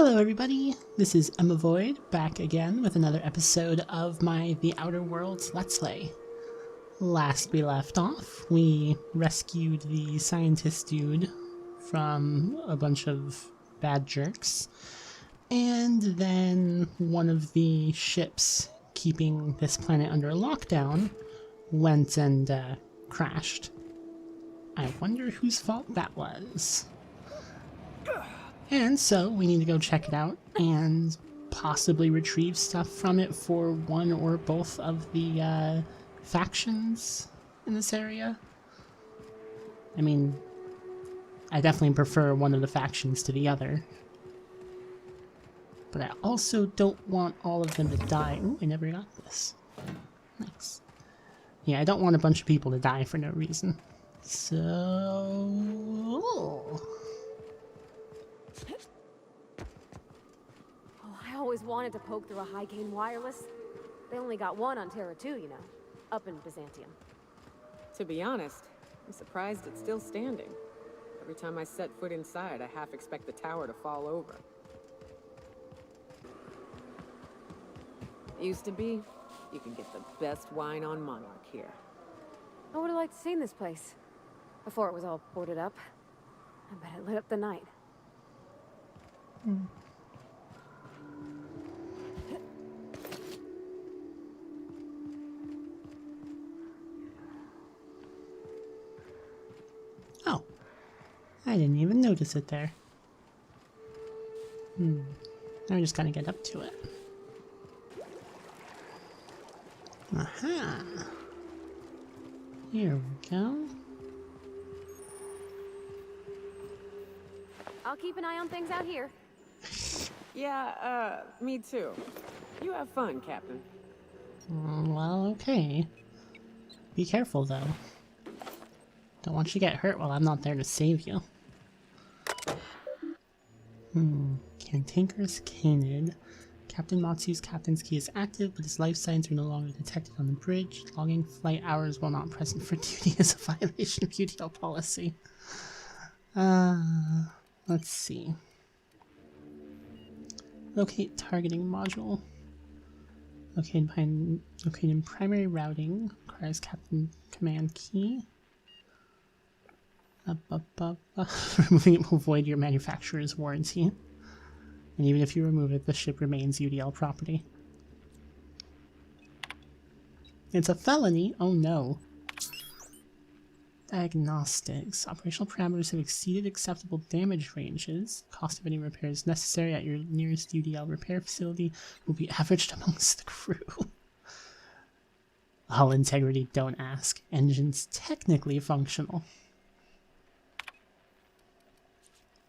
Hello everybody, this is emmavoid, back again with another episode of my The Outer Worlds Let's Play. Last we left off, we rescued the scientist dude from a bunch of bad jerks, and then one of the ships keeping this planet under lockdown went and crashed. I wonder whose fault that was. And so we need to go check it out and possibly retrieve stuff from it for one or both of the factions in this area. I mean, I definitely prefer one of the factions to the other. But I also don't want all of them to die. Ooh, I never got this. Nice. Yeah, I don't want a bunch of people to die for no reason. So... I always wanted to poke through a high-gain wireless. They only got one on Terra 2, you know, up in Byzantium. To be honest, I'm surprised it's still standing. Every time I set foot inside, I half expect the tower to fall over. Used to be, you can get the best wine on Monarch here. I would have liked to see this place before it was all boarded up. I bet it lit up the night. Oh, I didn't even notice it there. Now I just gotta get up to it. Aha! Here we go. I'll keep an eye on things out here. Yeah, me too. You have fun, Captain. Well, okay. Be careful, though. Don't want you to get hurt while I'm not there to save you. Cantankerous Canid. Captain Matsu's captain's key is active, but his life signs are no longer detected on the bridge. Logging flight hours while not present for duty is a violation of UDL policy. Let's see. Locate targeting module. Located in primary routing. Requires captain command key. Removing it will void your manufacturer's warranty. And even if you remove it, the ship remains UDL property. It's a felony? Oh no. Diagnostics. Operational parameters have exceeded acceptable damage ranges. Cost of any repairs necessary at your nearest UDL repair facility will be averaged amongst the crew. Hull integrity, don't ask. Engines technically functional.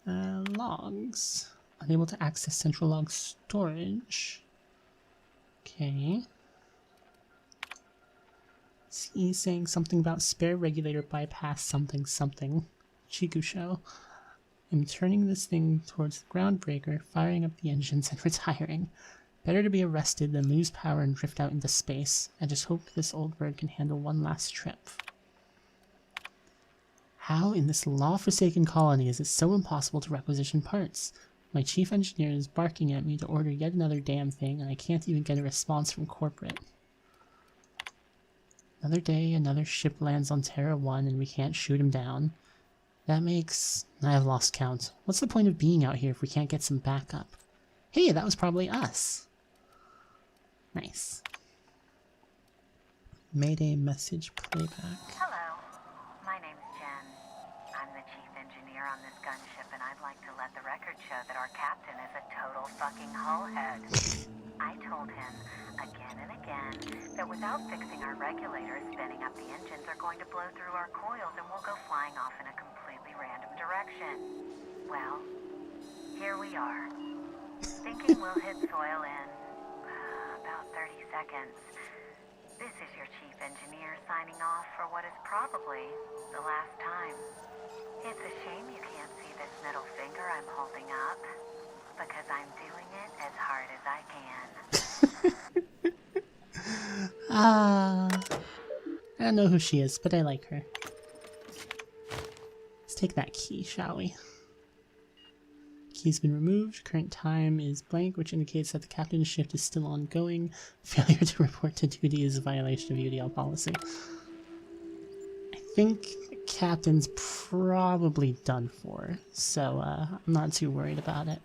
Logs. Unable to access central log storage. Okay. He's saying something about spare regulator bypass something something. Chikusho. I'm turning this thing towards the groundbreaker, firing up the engines and retiring. Better to be arrested than lose power and drift out into space. I just hope this old bird can handle one last trip. How in this law-forsaken colony is it so impossible to requisition parts? My chief engineer is barking at me to order yet another damn thing, and I can't even get a response from corporate. Another day, another ship lands on Terra 1 and we can't shoot him down. That makes... I have lost count. What's the point of being out here if we can't get some backup? Hey, that was probably us. Nice. Mayday message playback. Hello, my name's Jen. I'm the chief engineer on this gunship, and I'd like to let the record show that our captain is a total fucking hullhead. I told him again and again that without fixing our regulators, spinning up the engines are going to blow through our coils and we'll go flying off in a completely random direction. Well, here we are. Thinking we'll hit soil in about 30 seconds. This is your chief engineer signing off for what is probably the last time. It's a shame you can't see this middle finger I'm holding up, because I'm doing it as hard as I can. I don't know who she is, but I like her. Let's take that key, shall we? key's been removed. Current time is blank, which indicates that the captain's shift is still ongoing. Failure to report to duty is a violation of UDL policy. I think the captain's probably done for, so I'm not too worried about it.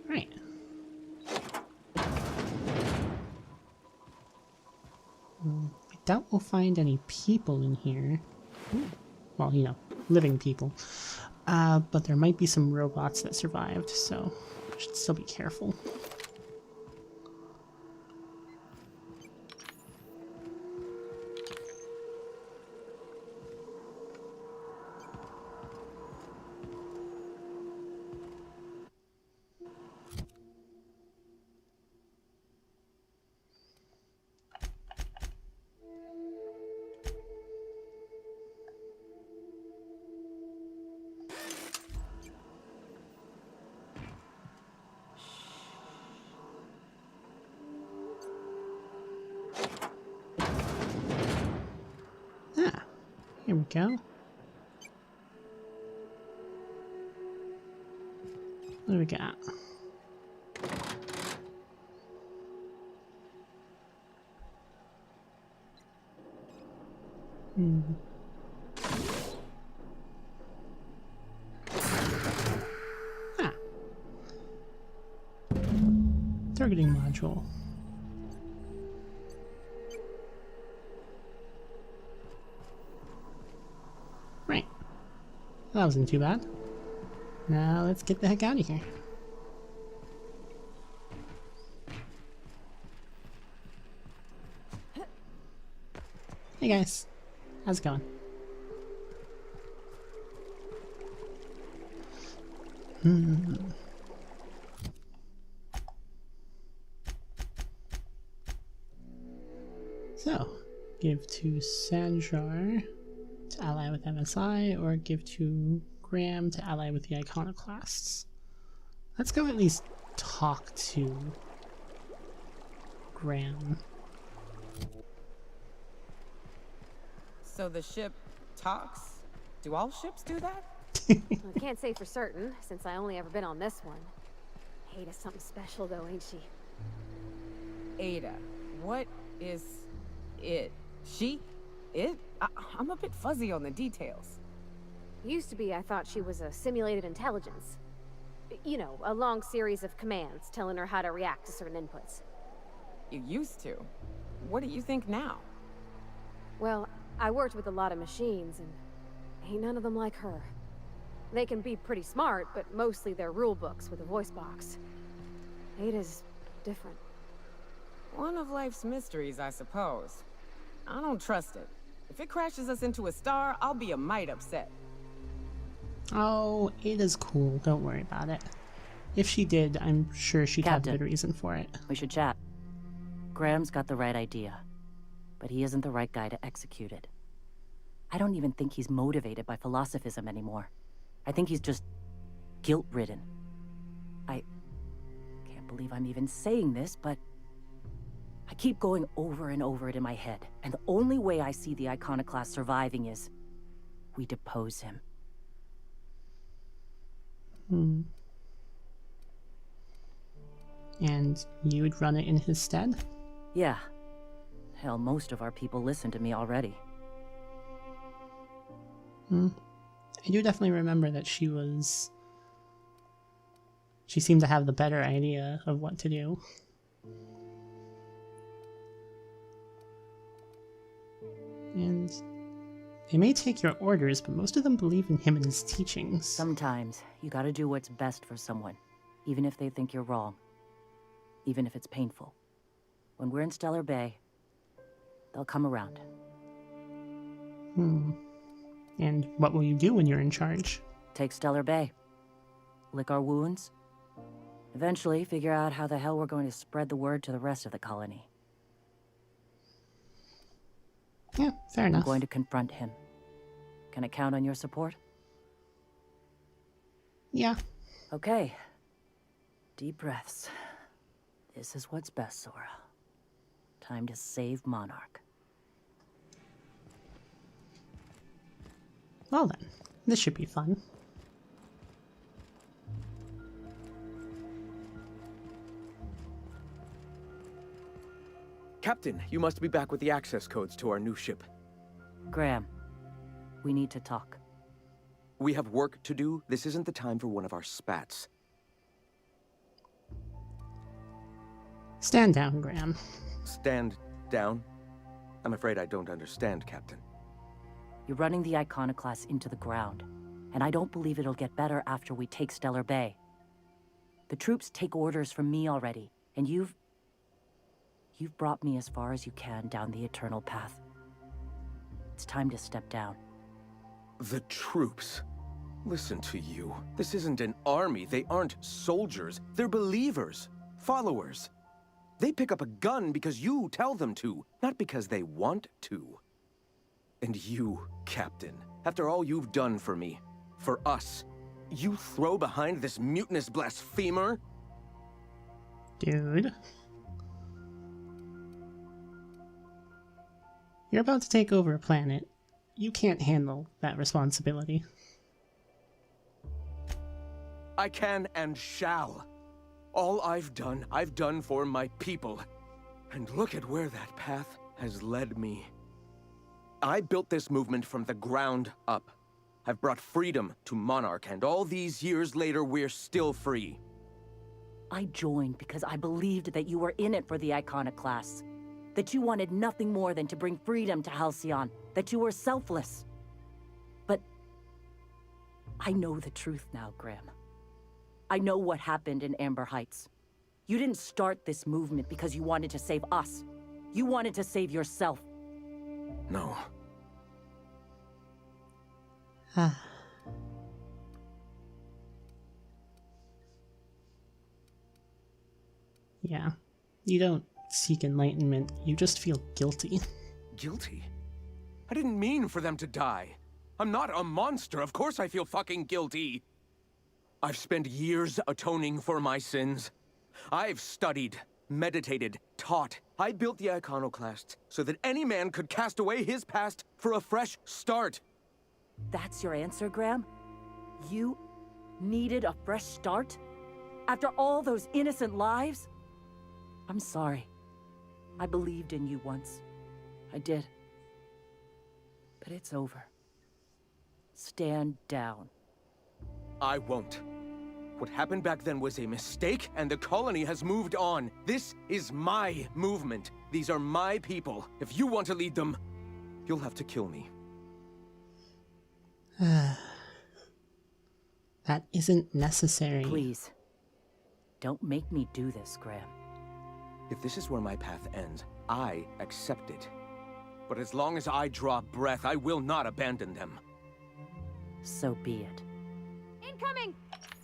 Right. I doubt we'll find any people in here. Well, you know, living people. But there might be some robots that survived, so I should still be careful. Ah, here we go. What do we got? Ah. Targeting module. Right. That wasn't too bad. Now let's get the heck out of here. Hey guys, how's it going? So, give to Sanjar to ally with MSI, or give to Graham to ally with the Iconoclasts. Let's go at least talk to Graham. So the ship talks? Do all ships do that? I can't say for certain, since I only ever been on this one. Ada's something special though, ain't she? Ada. What is it? She? It? I'm a bit fuzzy on the details. Used to be I thought she was a simulated intelligence. You know, a long series of commands telling her how to react to certain inputs. You used to. What do you think now? Well, I worked with a lot of machines, and ain't none of them like her. They can be pretty smart, but mostly they're rule books with a voice box. Ada's different. One of life's mysteries, I suppose. I don't trust it. If it crashes us into a star, I'll be a mite upset. Oh, Ada's cool. Don't worry about it. If she did, I'm sure she'd have a good reason for it. We should chat. Graham's got the right idea, but he isn't the right guy to execute it. I don't even think he's motivated by philosophism anymore. I think he's just guilt-ridden. I can't believe I'm even saying this, but I keep going over and over it in my head, and the only way I see the Iconoclast surviving is we depose him. And you would run it in his stead? Yeah. Hell, most of our people listen to me already. I do definitely remember that she seemed to have the better idea of what to do. And they may take your orders, but most of them believe in him and his teachings. Sometimes you gotta do what's best for someone, even if they think you're wrong. Even if it's painful. When we're in Stellar Bay, they'll come around. And what will you do when you're in charge? Take Stellar Bay. Lick our wounds. Eventually figure out how the hell we're going to spread the word to the rest of the colony. Yeah, fair enough. I'm going to confront him. Can I count on your support? Yeah. Okay. Deep breaths. This is what's best, Sora. Time to save Monarch. Well then, this should be fun. Captain, you must be back with the access codes to our new ship. Graham, we need to talk. We have work to do. This isn't the time for one of our spats. Stand down, Graham. Stand down? I'm afraid I don't understand, Captain. You're running the Iconoclast into the ground, and I don't believe it'll get better after we take Stellar Bay. The troops take orders from me already, and you've brought me as far as you can down the eternal path. It's time to step down. The troops? Listen to you. This isn't an army. They aren't soldiers. They're believers. Followers. They pick up a gun because you tell them to, not because they want to. And you, Captain, after all you've done for me, for us, you throw behind this mutinous blasphemer? Dude. You're about to take over a planet. You can't handle that responsibility. I can and shall. All I've done for my people. And look at where that path has led me. I built this movement from the ground up. I've brought freedom to Monarch, and all these years later, we're still free. I joined because I believed that you were in it for the Iconoclasts. That you wanted nothing more than to bring freedom to Halcyon. That you were selfless. But I know the truth now, Graham. I know what happened in Amber Heights. You didn't start this movement because you wanted to save us. You wanted to save yourself. No. Yeah. You don't seek enlightenment, you just feel guilty. Guilty? I didn't mean for them to die. I'm not a monster. Of course I feel fucking guilty. I've spent years atoning for my sins. I've studied, meditated, taught. I built the Iconoclasts so that any man could cast away his past for a fresh start. That's your answer, Graham? You needed a fresh start? After all those innocent lives? I'm sorry. I believed in you once. I did. But it's over. Stand down. I won't. What happened back then was a mistake, and the colony has moved on. This is my movement. These are my people. If you want to lead them, you'll have to kill me. That isn't necessary. Please. Don't make me do this, Graham. If this is where my path ends, I accept it. But as long as I draw breath, I will not abandon them. So be it. Incoming!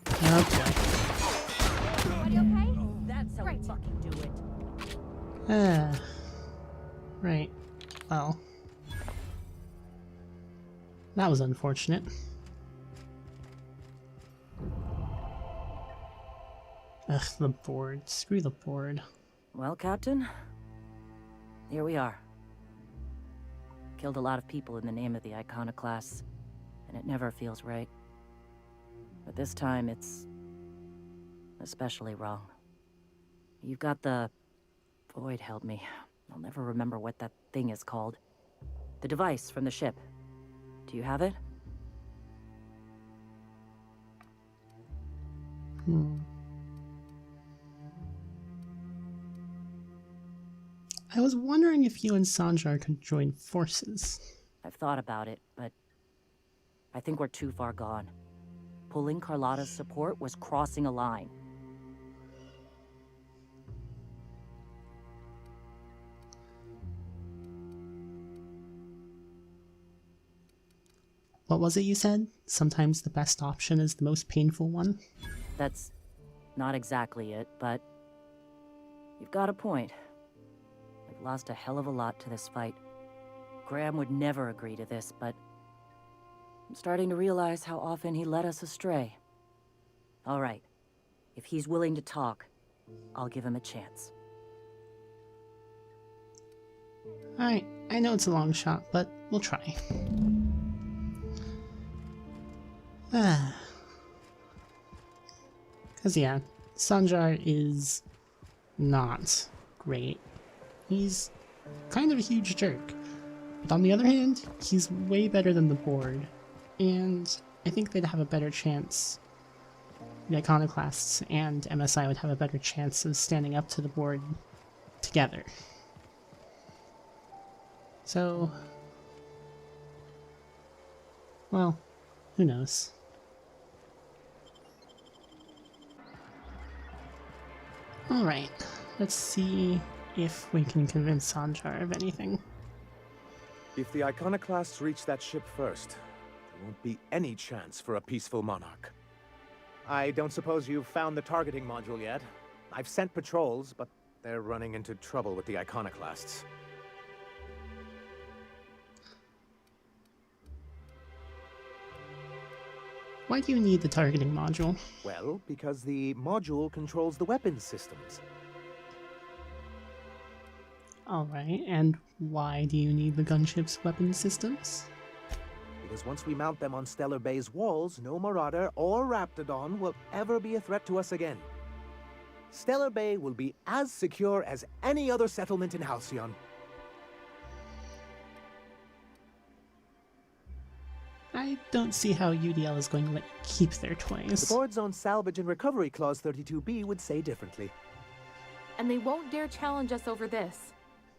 Okay. Everybody okay? That's how Great. we fucking do it. Right. Well. That was unfortunate. Ugh, the board. Screw the board. Well, Captain, here we are. Killed a lot of people in the name of the Iconoclasts, and it never feels right. But this time, it's especially wrong. You've got the... Void, help me. I'll never remember what that thing is called. The device from the ship. Do you have it? I was wondering if you and Sanjar could join forces. I've thought about it, but I think we're too far gone. Pulling Carlotta's support was crossing a line. What was it you said? Sometimes the best option is the most painful one? That's not exactly it, but you've got a point. I've lost a hell of a lot to this fight. Graham would never agree to this, but I'm starting to realize how often he led us astray. All right, if he's willing to talk, I'll give him a chance. Alright, I know it's a long shot, but we'll try. Because, yeah, Sanjar is not great. He's kind of a huge jerk. But on the other hand, he's way better than the board. And I think they'd have a better chance. The Iconoclasts and MSI would have a better chance of standing up to the board together. So, well, who knows? Alright, let's see if we can convince Sanjar of anything. If the Iconoclasts reach that ship first, there won't be any chance for a peaceful monarch. I don't suppose you've found the targeting module yet. I've sent patrols, but they're running into trouble with the Iconoclasts. Why do you need the targeting module? Well, because the module controls the weapons systems. Alright, and why do you need the gunship's weapon systems? Because once we mount them on Stellar Bay's walls, no Marauder or Raptidon will ever be a threat to us again. Stellar Bay will be as secure as any other settlement in Halcyon. I don't see how UDL is going to let you keep their toys. The board's own salvage and recovery clause 32B would say differently. And they won't dare challenge us over this.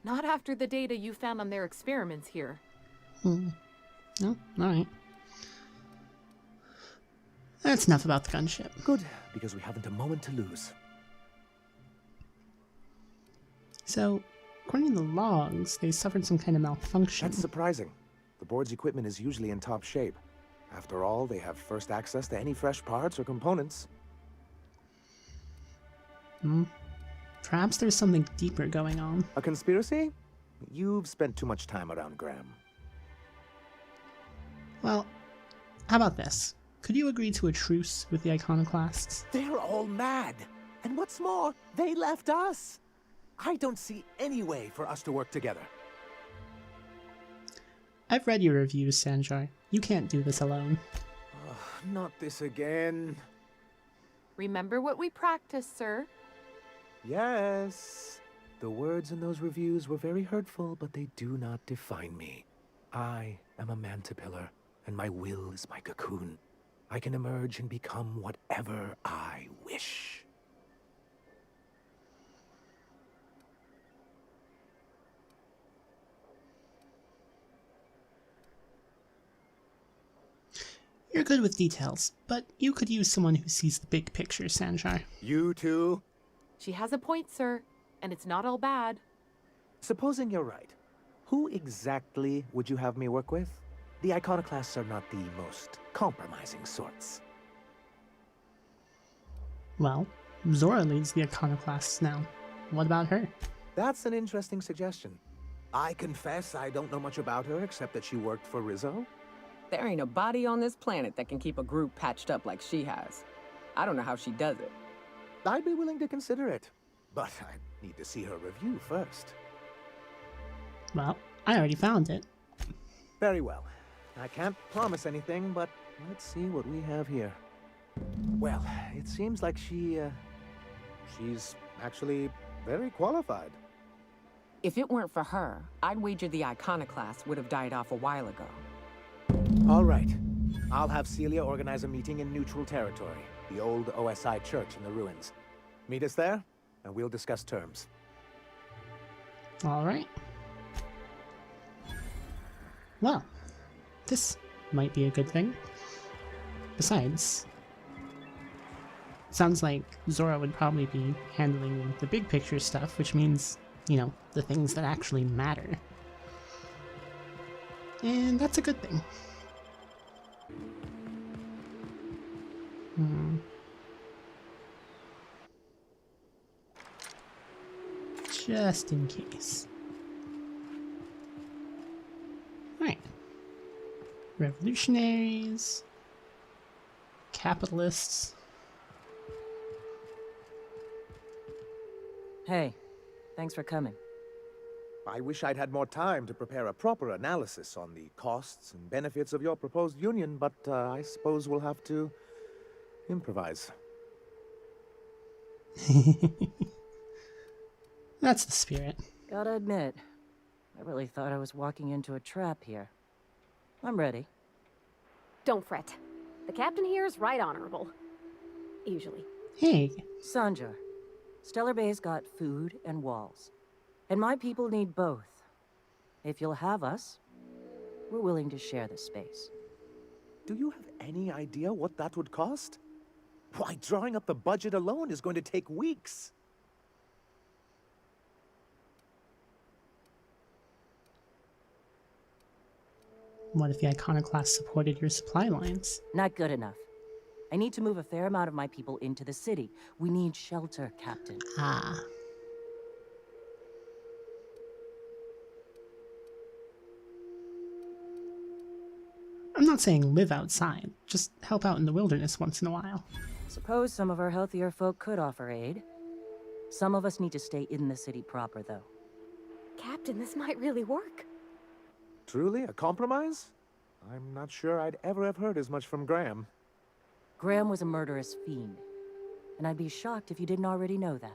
Not after the data you found on their experiments here. No, alright. That's enough about the gunship. Good, because we haven't a moment to lose. So, according to the logs, they suffered some kind of malfunction. That's surprising. The board's equipment is usually in top shape. After all, they have first access to any fresh parts or components. Perhaps there's something deeper going on. A conspiracy? You've spent too much time around Graham. Well, how about this? Could you agree to a truce with the Iconoclasts? They're all mad! And what's more, they left us! I don't see any way for us to work together. I've read your reviews, Sanjar. You can't do this alone. Not this again. Remember what we practiced, sir. Yes. The words in those reviews were very hurtful, but they do not define me. I am a mantipillar, and my will is my cocoon. I can emerge and become whatever I wish. You're good with details, but you could use someone who sees the big picture, Sanjar. You too? She has a point, sir. And it's not all bad. Supposing you're right, who exactly would you have me work with? The Iconoclasts are not the most compromising sorts. Well, Zora leads the Iconoclasts now. What about her? That's an interesting suggestion. I confess I don't know much about her except that she worked for Rizzo. There ain't a body on this planet that can keep a group patched up like she has. I don't know how she does it. I'd be willing to consider it, but I need to see her review first. Well, I already found it. Very well. I can't promise anything, but let's see what we have here. Well, it seems like she's actually very qualified. If it weren't for her, I'd wager the Iconoclast would have died off a while ago. All right. I'll have Celia organize a meeting in neutral territory, the old OSI church in the ruins. Meet us there, and we'll discuss terms. Alright. Well, this might be a good thing. Besides, sounds like Zora would probably be handling the big picture stuff, which means, you know, the things that actually matter. And that's a good thing. Just in case. Alright. Revolutionaries. Capitalists. Hey, thanks for coming. I wish I'd had more time to prepare a proper analysis on the costs and benefits of your proposed union, but I suppose we'll have to improvise. That's the spirit. Gotta admit, I really thought I was walking into a trap here. I'm ready. Don't fret. The captain here is right honorable. Usually. Hey, Sanjar, Stellar Bay's got food and walls. And my people need both. If you'll have us, we're willing to share the space. Do you have any idea what that would cost? Why, drawing up the budget alone is going to take weeks. what if the Iconoclast supported your supply lines? Not good enough. I need to move a fair amount of my people into the city. We need shelter, Captain. Ah. I'm not saying live outside, just help out in the wilderness once in a while. Suppose some of our healthier folk could offer aid. Some of us need to stay in the city proper, though. Captain, this might really work. Truly, a compromise? I'm not sure I'd ever have heard as much from Graham. Graham was a murderous fiend, and I'd be shocked if you didn't already know that.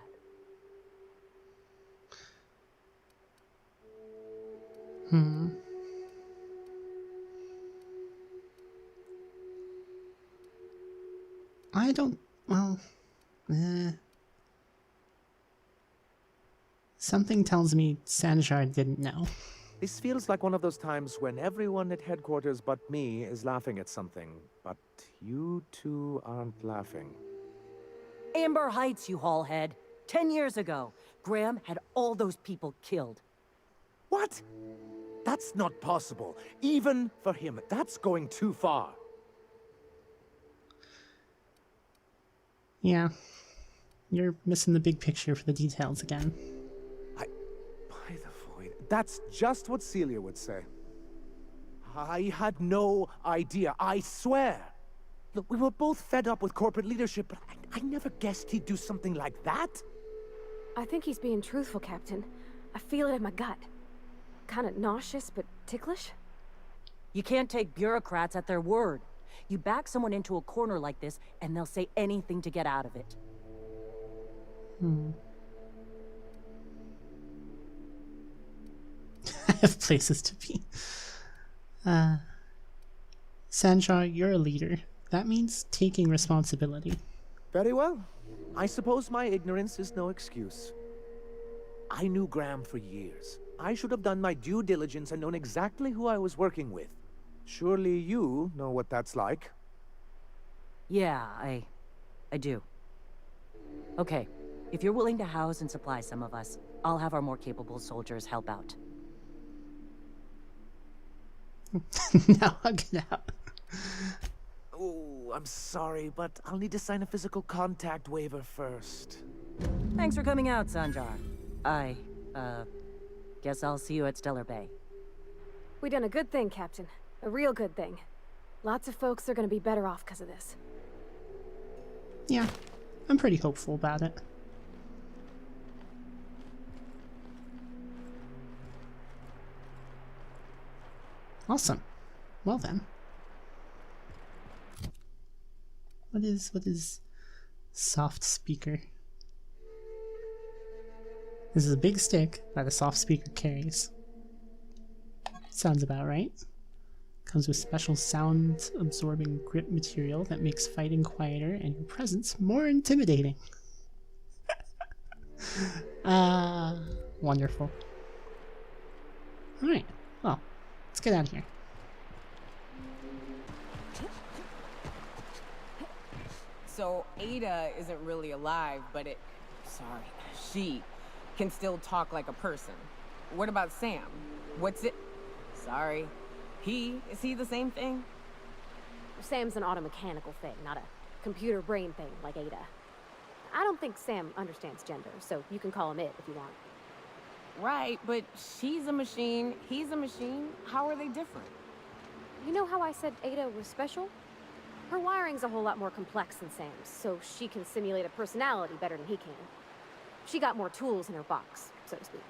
I don't, well, something tells me Sanjar didn't know. This feels like one of those times when everyone at headquarters but me is laughing at something, but you two aren't laughing. Amber Heights, you haulhead. 10 years ago, Graham had all those people killed. What? That's not possible. Even for him, that's going too far. Yeah, you're missing the big picture for the details again. By the void, that's just what Celia would say. I had no idea, I swear. Look, we were both fed up with corporate leadership, but I never guessed he'd do something like that. I think he's being truthful, Captain. I feel it in my gut. Kinda nauseous, but ticklish. You can't take bureaucrats at their word. You back someone into a corner like this, and they'll say anything to get out of it. I have places to be. Sanjar, you're a leader. That means taking responsibility. Very well. I suppose my ignorance is no excuse. I knew Graham for years. I should have done my due diligence and known exactly who I was working with. Surely you know what that's like. Yeah, I do. Okay, if you're willing to house and supply some of us, I'll have our more capable soldiers help out. Now hug it out. Oh, I'm sorry, but I'll need to sign a physical contact waiver first. Thanks for coming out, Sanjar. Guess I'll see you at Stellar Bay. We done a good thing, Captain. A real good thing. Lots of folks are gonna be better off because of this. Yeah, I'm pretty hopeful about it. Awesome. Well then. What is soft speaker? This is a big stick that a soft speaker carries. Sounds about right. Comes with special sound absorbing grip material that makes fighting quieter and your presence more intimidating. Wonderful. Alright, well, let's get out of here. So Ada isn't really alive, but she can still talk like a person. What about Sam? What's it? Sorry. Is he the same thing? Sam's an automechanical thing, not a computer brain thing like Ada. I don't think Sam understands gender, so you can call him it if you want. Right, but she's a machine, he's a machine. How are they different? You know how I said Ada was special? Her wiring's a whole lot more complex than Sam's, so she can simulate a personality better than he can. She got more tools in her box, so to speak.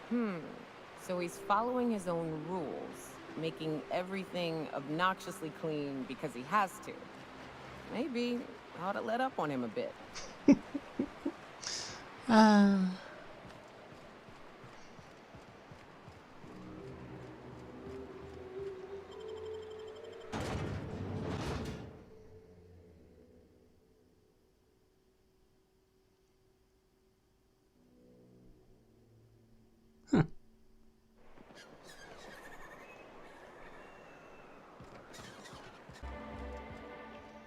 So he's following his own rules, making everything obnoxiously clean because he has to. Maybe I ought to let up on him a bit. Uh,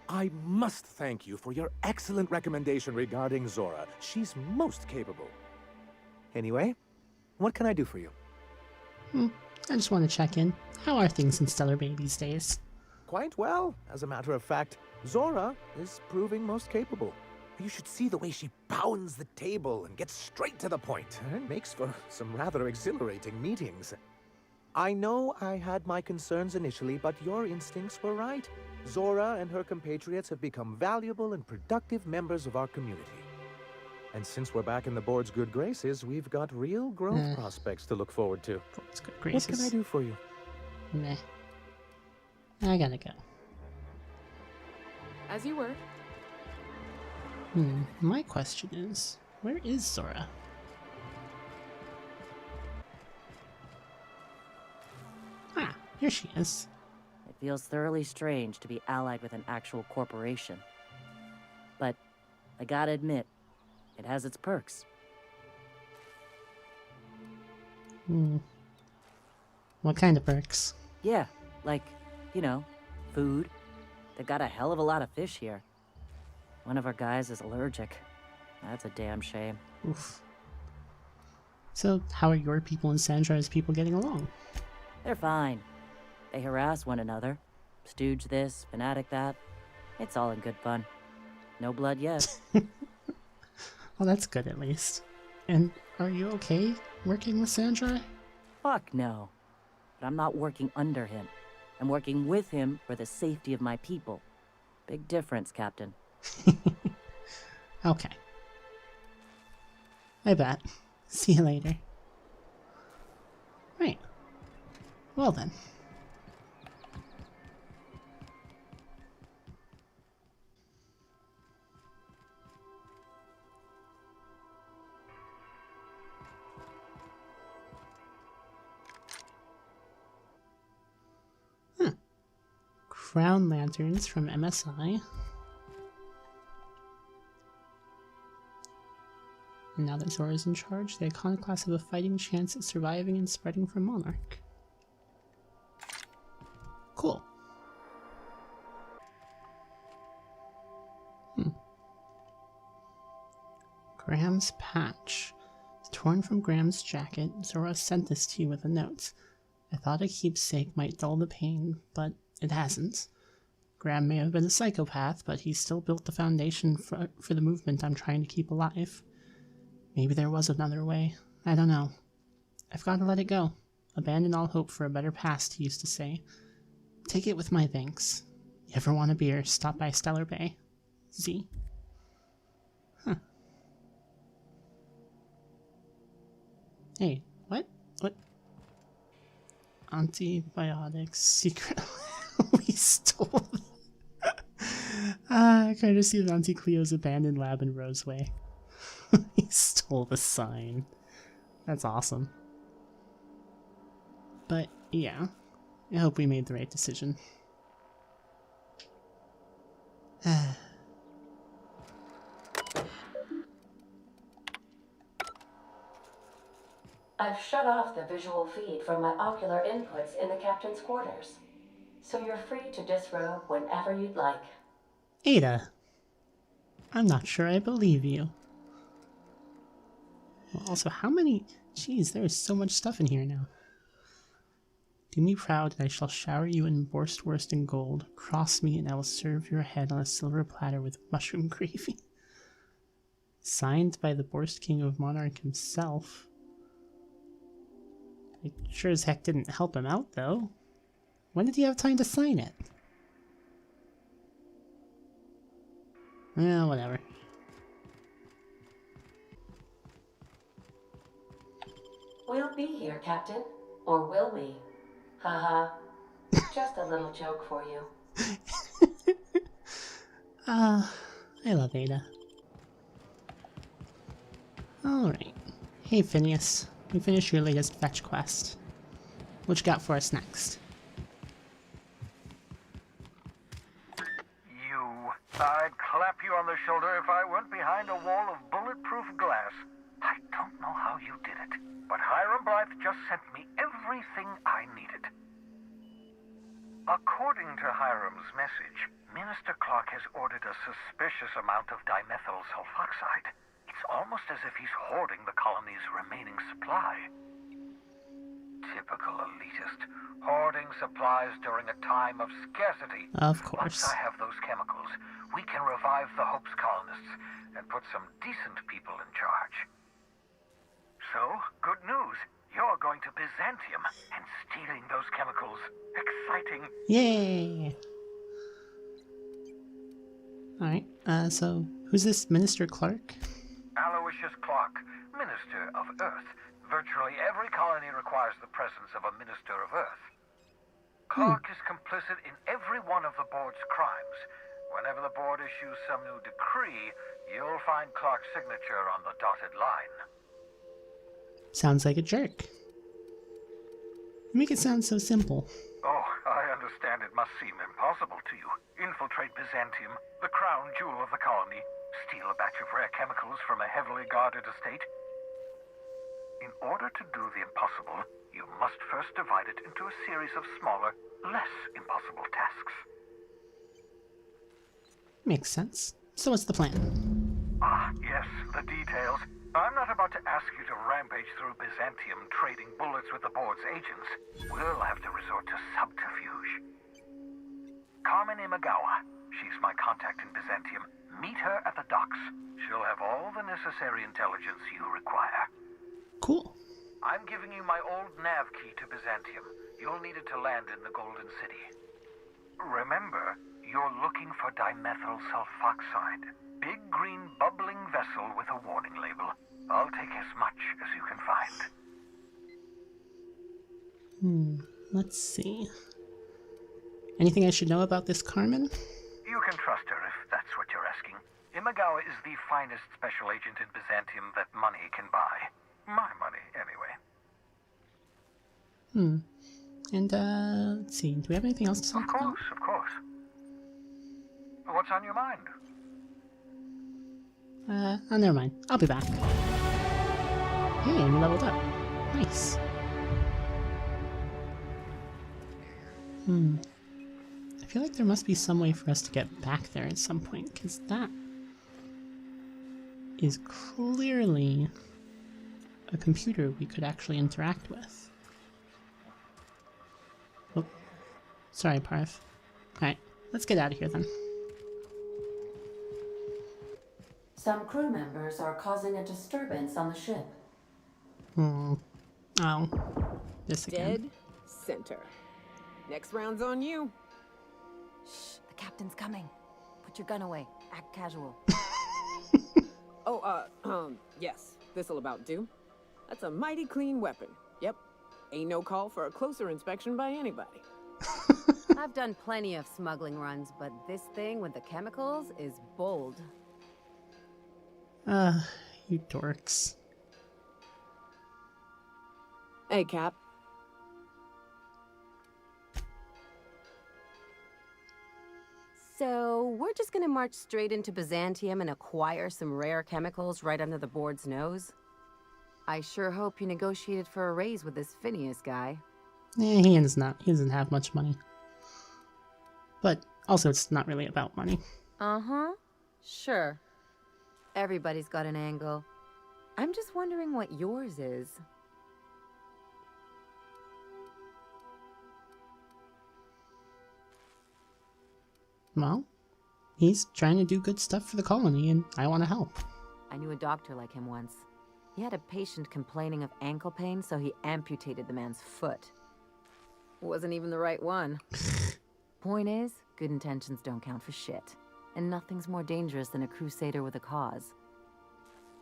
I must thank you for your excellent recommendation regarding Zora. She's most capable. Anyway, what can I do for you? I just want to check in. How are things in Stellar Bay these days? Quite well. As a matter of fact, Zora is proving most capable. You should see the way she pounds the table and gets straight to the point. It makes for some rather exhilarating meetings. I know I had my concerns initially, but your instincts were right. Zora and her compatriots have become valuable and productive members of our community. And since we're back in the board's good graces, we've got real growth prospects to look forward to. It's good What graces. can I do for you? Meh. I gotta go. As you were. My question is, where is Zora? Ah, here she is. It feels thoroughly strange to be allied with an actual corporation. But I gotta admit, it has its perks. What kind of perks? Yeah, like, you know, food. They've got a hell of a lot of fish here. One of our guys is allergic. That's a damn shame. Oof. So, how are your people and Sandra's people getting along? They're fine. They harass one another. Stooge this, fanatic that. It's all in good fun. No blood yet. Well, that's good at least. And are you okay working with Sandra? Fuck no. But I'm not working under him. I'm working with him for the safety of my people. Big difference, Captain. Okay. I bet. See you later. Right. Well then. Crown lanterns from MSI. And now that Zora's in charge, the iconoclasts have a fighting chance at surviving and spreading from Monarch. Cool. Graham's patch. Torn from Graham's jacket, Zora sent this to you with a note. I thought a keepsake might dull the pain, but it hasn't. Graham may have been a psychopath, but he still built the foundation for the movement I'm trying to keep alive. Maybe there was another way. I don't know. I've got to let it go. Abandon all hope for a better past, he used to say. Take it with my thanks. You ever want a beer, stop by Stellar Bay. Z. Huh. Hey, what? What? Antibiotics secret. We stole. Courtesy of Auntie Cleo's abandoned lab in Roseway. He stole the sign. That's awesome. But yeah, I hope we made the right decision. I've shut off the visual feed from my ocular inputs in the captain's quarters, so you're free to disrobe whenever you'd like. Ada, I'm not sure I believe you. Well, also, how many? Jeez, there is so much stuff in here now. Do me proud, and I shall shower you in borscht and gold. Cross me, and I will serve your head on a silver platter with mushroom gravy. Signed by the Borscht King of Monarch himself. It sure as heck didn't help him out, though. When did he have time to sign it? We'll be here, Captain. Or will we? Haha. Just a little joke for you. I love Ada. Alright. Hey Phineas, we finished your latest fetch quest. What you got for us next? I'd clap you on the shoulder if I weren't behind a wall of bulletproof glass. I don't know how you did it, but Hiram Blythe just sent me everything I needed. According to Hiram's message, Minister Clark has ordered a suspicious amount of dimethyl sulfoxide. It's almost as if he's hoarding the colony's remaining supply. Typical elitist, hoarding supplies during a time of scarcity. Of Once course. I have those chemicals, we can revive the Hope's colonists and put some decent people in charge. So, good news. You're going to Byzantium and stealing those chemicals. Exciting. Yay! Alright, so who's this Minister Clark? Aloysius Clark, Minister of Earth. Virtually every colony requires the presence of a Minister of Earth. Clark is complicit in every one of the board's crimes. Whenever the board issues some new decree, you'll find Clark's signature on the dotted line. Sounds like a jerk. You make it sound so simple. Oh, I understand it must seem impossible to you. Infiltrate Byzantium, the crown jewel of the colony, steal a batch of rare chemicals from a heavily guarded estate. In order to do the impossible, you must first divide it into a series of smaller, less impossible tasks. Makes sense. So what's the plan? Ah, yes, the details. I'm not about to ask you to rampage through Byzantium trading bullets with the board's agents. We'll have to resort to subterfuge. Carmen Imagawa. She's my contact in Byzantium. Meet her at the docks. She'll have all the necessary intelligence you require. Cool. I'm giving you my old nav key to Byzantium. You'll need it to land in the Golden City. Remember, you're looking for dimethyl sulfoxide. Big green bubbling vessel with a warning label. I'll take as much as you can find. Let's see. Anything I should know about this Carmen? You can trust her if that's what you're asking. Imagawa is the finest special agent in Byzantium that money can buy. My money, anyway. And, let's see. Do we have anything else to talk about? Of course. What's on your mind? Oh, never mind. I'll be back. Hey, we leveled up. Nice. I feel like there must be some way for us to get back there at some point, because that is clearly a computer we could actually interact with. Oh, sorry, Parv. Alright, let's get out of here then. Some crew members are causing a disturbance on the ship. Oh, this again. Dead center. Next round's on you. Shh, the captain's coming. Put your gun away. Act casual. Yes, this'll about do. That's a mighty clean weapon. Yep. Ain't no call for a closer inspection by anybody. I've done plenty of smuggling runs, but this thing with the chemicals is bold. You dorks. Hey, Cap. So, we're just gonna march straight into Byzantium and acquire some rare chemicals right under the board's nose? I sure hope you negotiated for a raise with this Phineas guy. He doesn't have much money. But also it's not really about money. Uh-huh. Sure. Everybody's got an angle. I'm just wondering what yours is. Well, he's trying to do good stuff for the colony, and I want to help. I knew a doctor like him once. He had a patient complaining of ankle pain, so he amputated the man's foot. Wasn't even the right one. Point is, good intentions don't count for shit. And nothing's more dangerous than a crusader with a cause.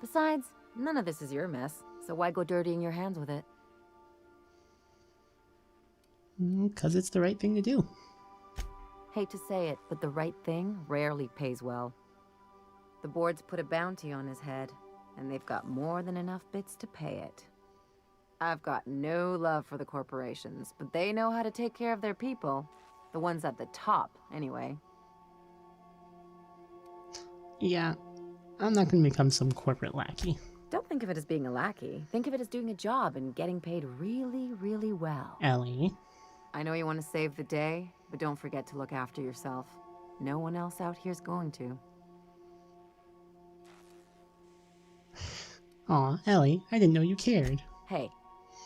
Besides, none of this is your mess, so why go dirtying your hands with it? Because it's the right thing to do. Hate to say it, but the right thing rarely pays well. The board's put a bounty on his head, and they've got more than enough bits to pay it. I've got no love for the corporations, but they know how to take care of their people. The ones at the top, anyway. Yeah, I'm not going to become some corporate lackey. Don't think of it as being a lackey. Think of it as doing a job and getting paid really, really well. Ellie. I know you want to save the day, but don't forget to look after yourself. No one else out here's going to. Aw, Ellie, I didn't know you cared. Hey,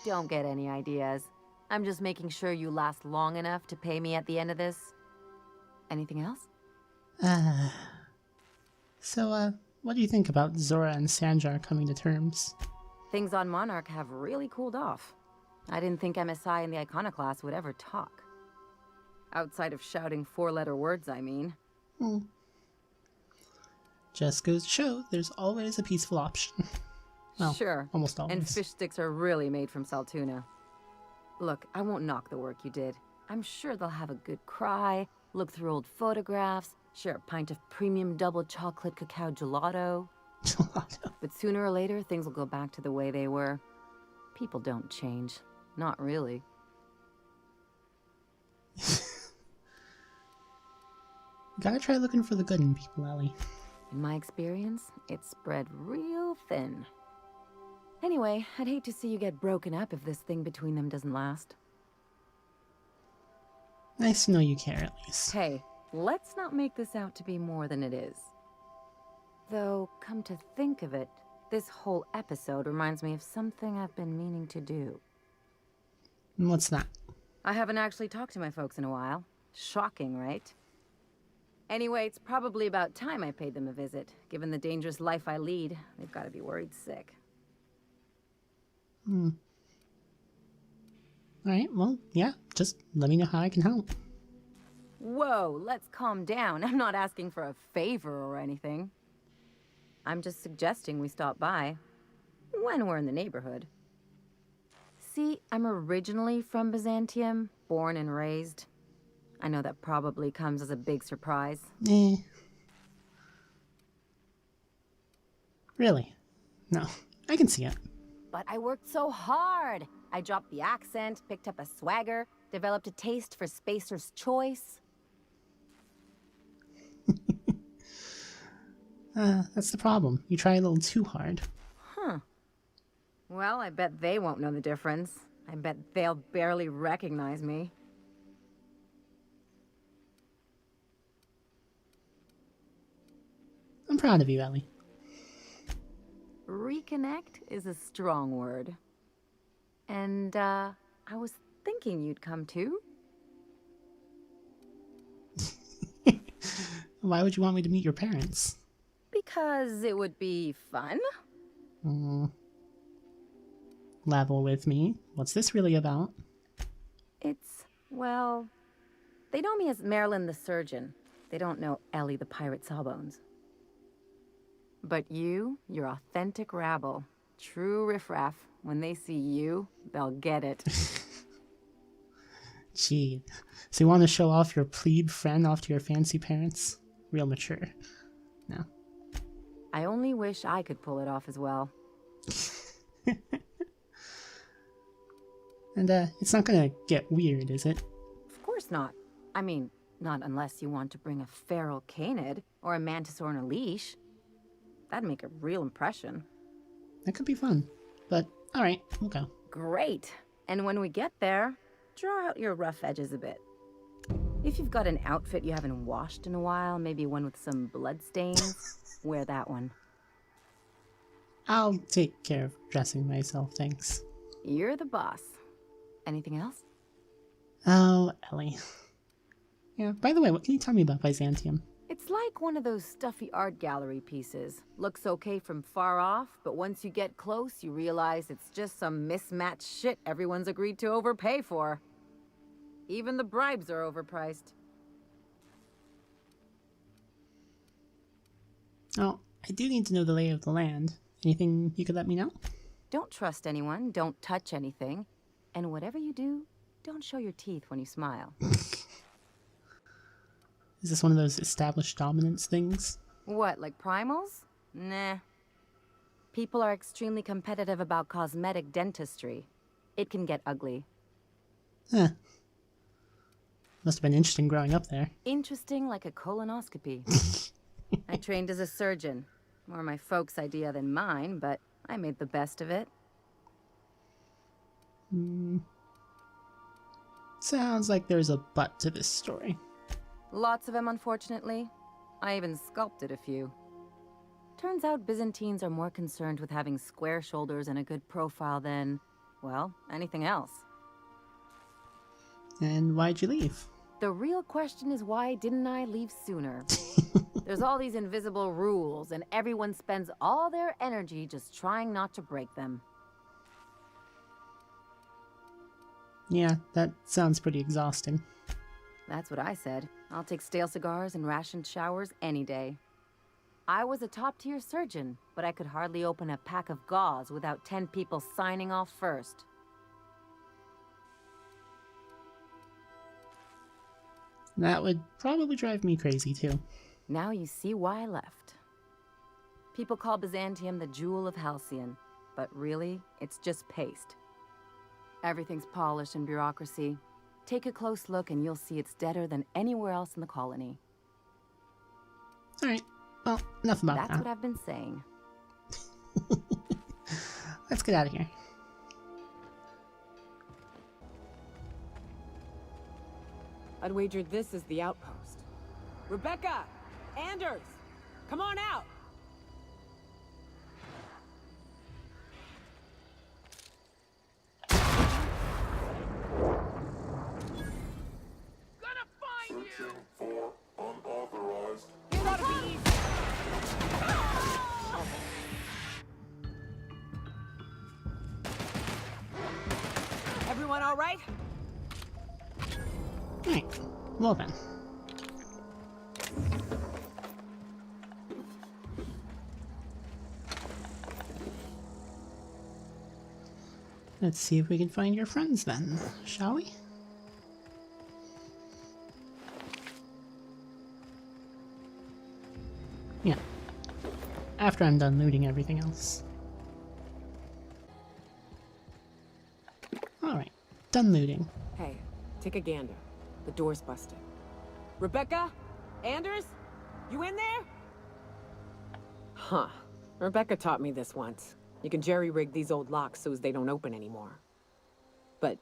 don't get any ideas. I'm just making sure you last long enough to pay me at the end of this. Anything else? So, what do you think about Zora and Sanjar coming to terms? Things on Monarch have really cooled off. I didn't think MSI and the Iconoclast would ever talk. Outside of shouting four-letter words, I mean. Just goes to show there's always a peaceful option. Well, sure. Almost always. And fish sticks are really made from Saltuna. Look, I won't knock the work you did. I'm sure they'll have a good cry, look through old photographs, share a pint of premium double chocolate cacao gelato. Gelato. But sooner or later, things will go back to the way they were. People don't change. Not really. Gotta try looking for the good in people, Ellie. In my experience, it's spread real thin. Anyway, I'd hate to see you get broken up if this thing between them doesn't last. Nice to know you care, at least. Hey, let's not make this out to be more than it is. Though, come to think of it, this whole episode reminds me of something I've been meaning to do. And what's that? I haven't actually talked to my folks in a while. Shocking, right? Anyway, it's probably about time I paid them a visit. Given the dangerous life I lead, they've got to be worried sick. Alright, well, yeah, just let me know how I can help. Whoa, let's calm down. I'm not asking for a favor or anything. I'm just suggesting we stop by. When we're in the neighborhood. See, I'm originally from Byzantium, born and raised. I know that probably comes as a big surprise. Really? No, I can see it. But I worked so hard. I dropped the accent, picked up a swagger, developed a taste for Spacer's Choice. That's the problem. You try a little too hard. Huh. Well, I bet they won't know the difference. I bet they'll barely recognize me. I'm proud of you, Ellie. Reconnect is a strong word. And, I was thinking you'd come too. Why would you want me to meet your parents? Because it would be fun. Level with me. What's this really about? It's, well, they know me as Marilyn the Surgeon. They don't know Ellie the Pirate Sawbones. But you're authentic rabble. True riffraff. When they see you, they'll get it. Gee. So you want to show off your plebe friend off to your fancy parents? Real mature. No. I only wish I could pull it off as well. And, it's not gonna get weird, is it? Of course not. I mean, not unless you want to bring a feral canid or a mantisaur on a leash. That'd make a real impression. That could be fun. But, alright, we'll go. Great. And when we get there, draw out your rough edges a bit. If you've got an outfit you haven't washed in a while, maybe one with some blood stains, wear that one. I'll take care of dressing myself, thanks. You're the boss. Anything else? Oh, Ellie. Yeah, by the way, what can you tell me about Byzantium? It's like one of those stuffy art gallery pieces. Looks okay from far off, but once you get close, you realize it's just some mismatched shit everyone's agreed to overpay for. Even the bribes are overpriced. Oh, I do need to know the lay of the land. Anything you could let me know? Don't trust anyone, don't touch anything. And whatever you do, Don't show your teeth when you smile. Is this one of those established dominance things? What, like primals? Nah. People are extremely competitive about cosmetic dentistry. It can get ugly. Huh. Must have been interesting growing up there. Interesting like a colonoscopy. I trained as a surgeon. More my folks' idea than mine, but I made the best of it. Sounds like there's a but to this story. Lots of them, unfortunately. I even sculpted a few. Turns out Byzantines are more concerned with having square shoulders and a good profile than, well, anything else. And why'd you leave? The real question is, why didn't I leave sooner? There's all these invisible rules, and everyone spends all their energy just trying not to break them. Yeah, that sounds pretty exhausting. That's what I said. I'll take stale cigars and rationed showers any day. I was a top-tier surgeon, but I could hardly open a pack of gauze without 10 people signing off first. That would probably drive me crazy, too. Now you see why I left. People call Byzantium the jewel of Halcyon, but really, it's just paste. Everything's polished and bureaucracy. Take a close look and you'll see it's deader than anywhere else in the colony. Alright, well, enough about that. That's what I've been saying. Let's get out of here. I'd wager this is the outpost. Rebecca! Anders! Come on out! Gonna find you! For unauthorized. It ought to be easy. Everyone all right? Alright, well then. Let's see if we can find your friends then, shall we? Yeah. After I'm done looting everything else. Alright, done looting. Hey, take a gander. The door's busted. Rebecca? Anders? You in there? Huh. Rebecca taught me this once. You can jerry-rig these old locks so as they don't open anymore. But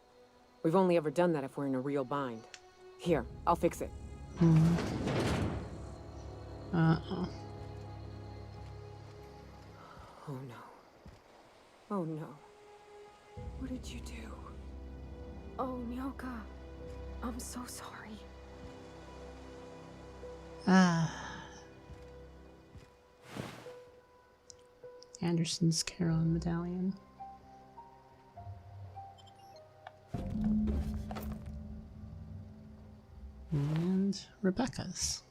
we've only ever done that if we're in a real bind. Here, I'll fix it. Uh-oh. Oh no. Oh no. What did you do? Oh, Nyoka. I'm so sorry. Anderson's Charon medallion. And Rebecca's.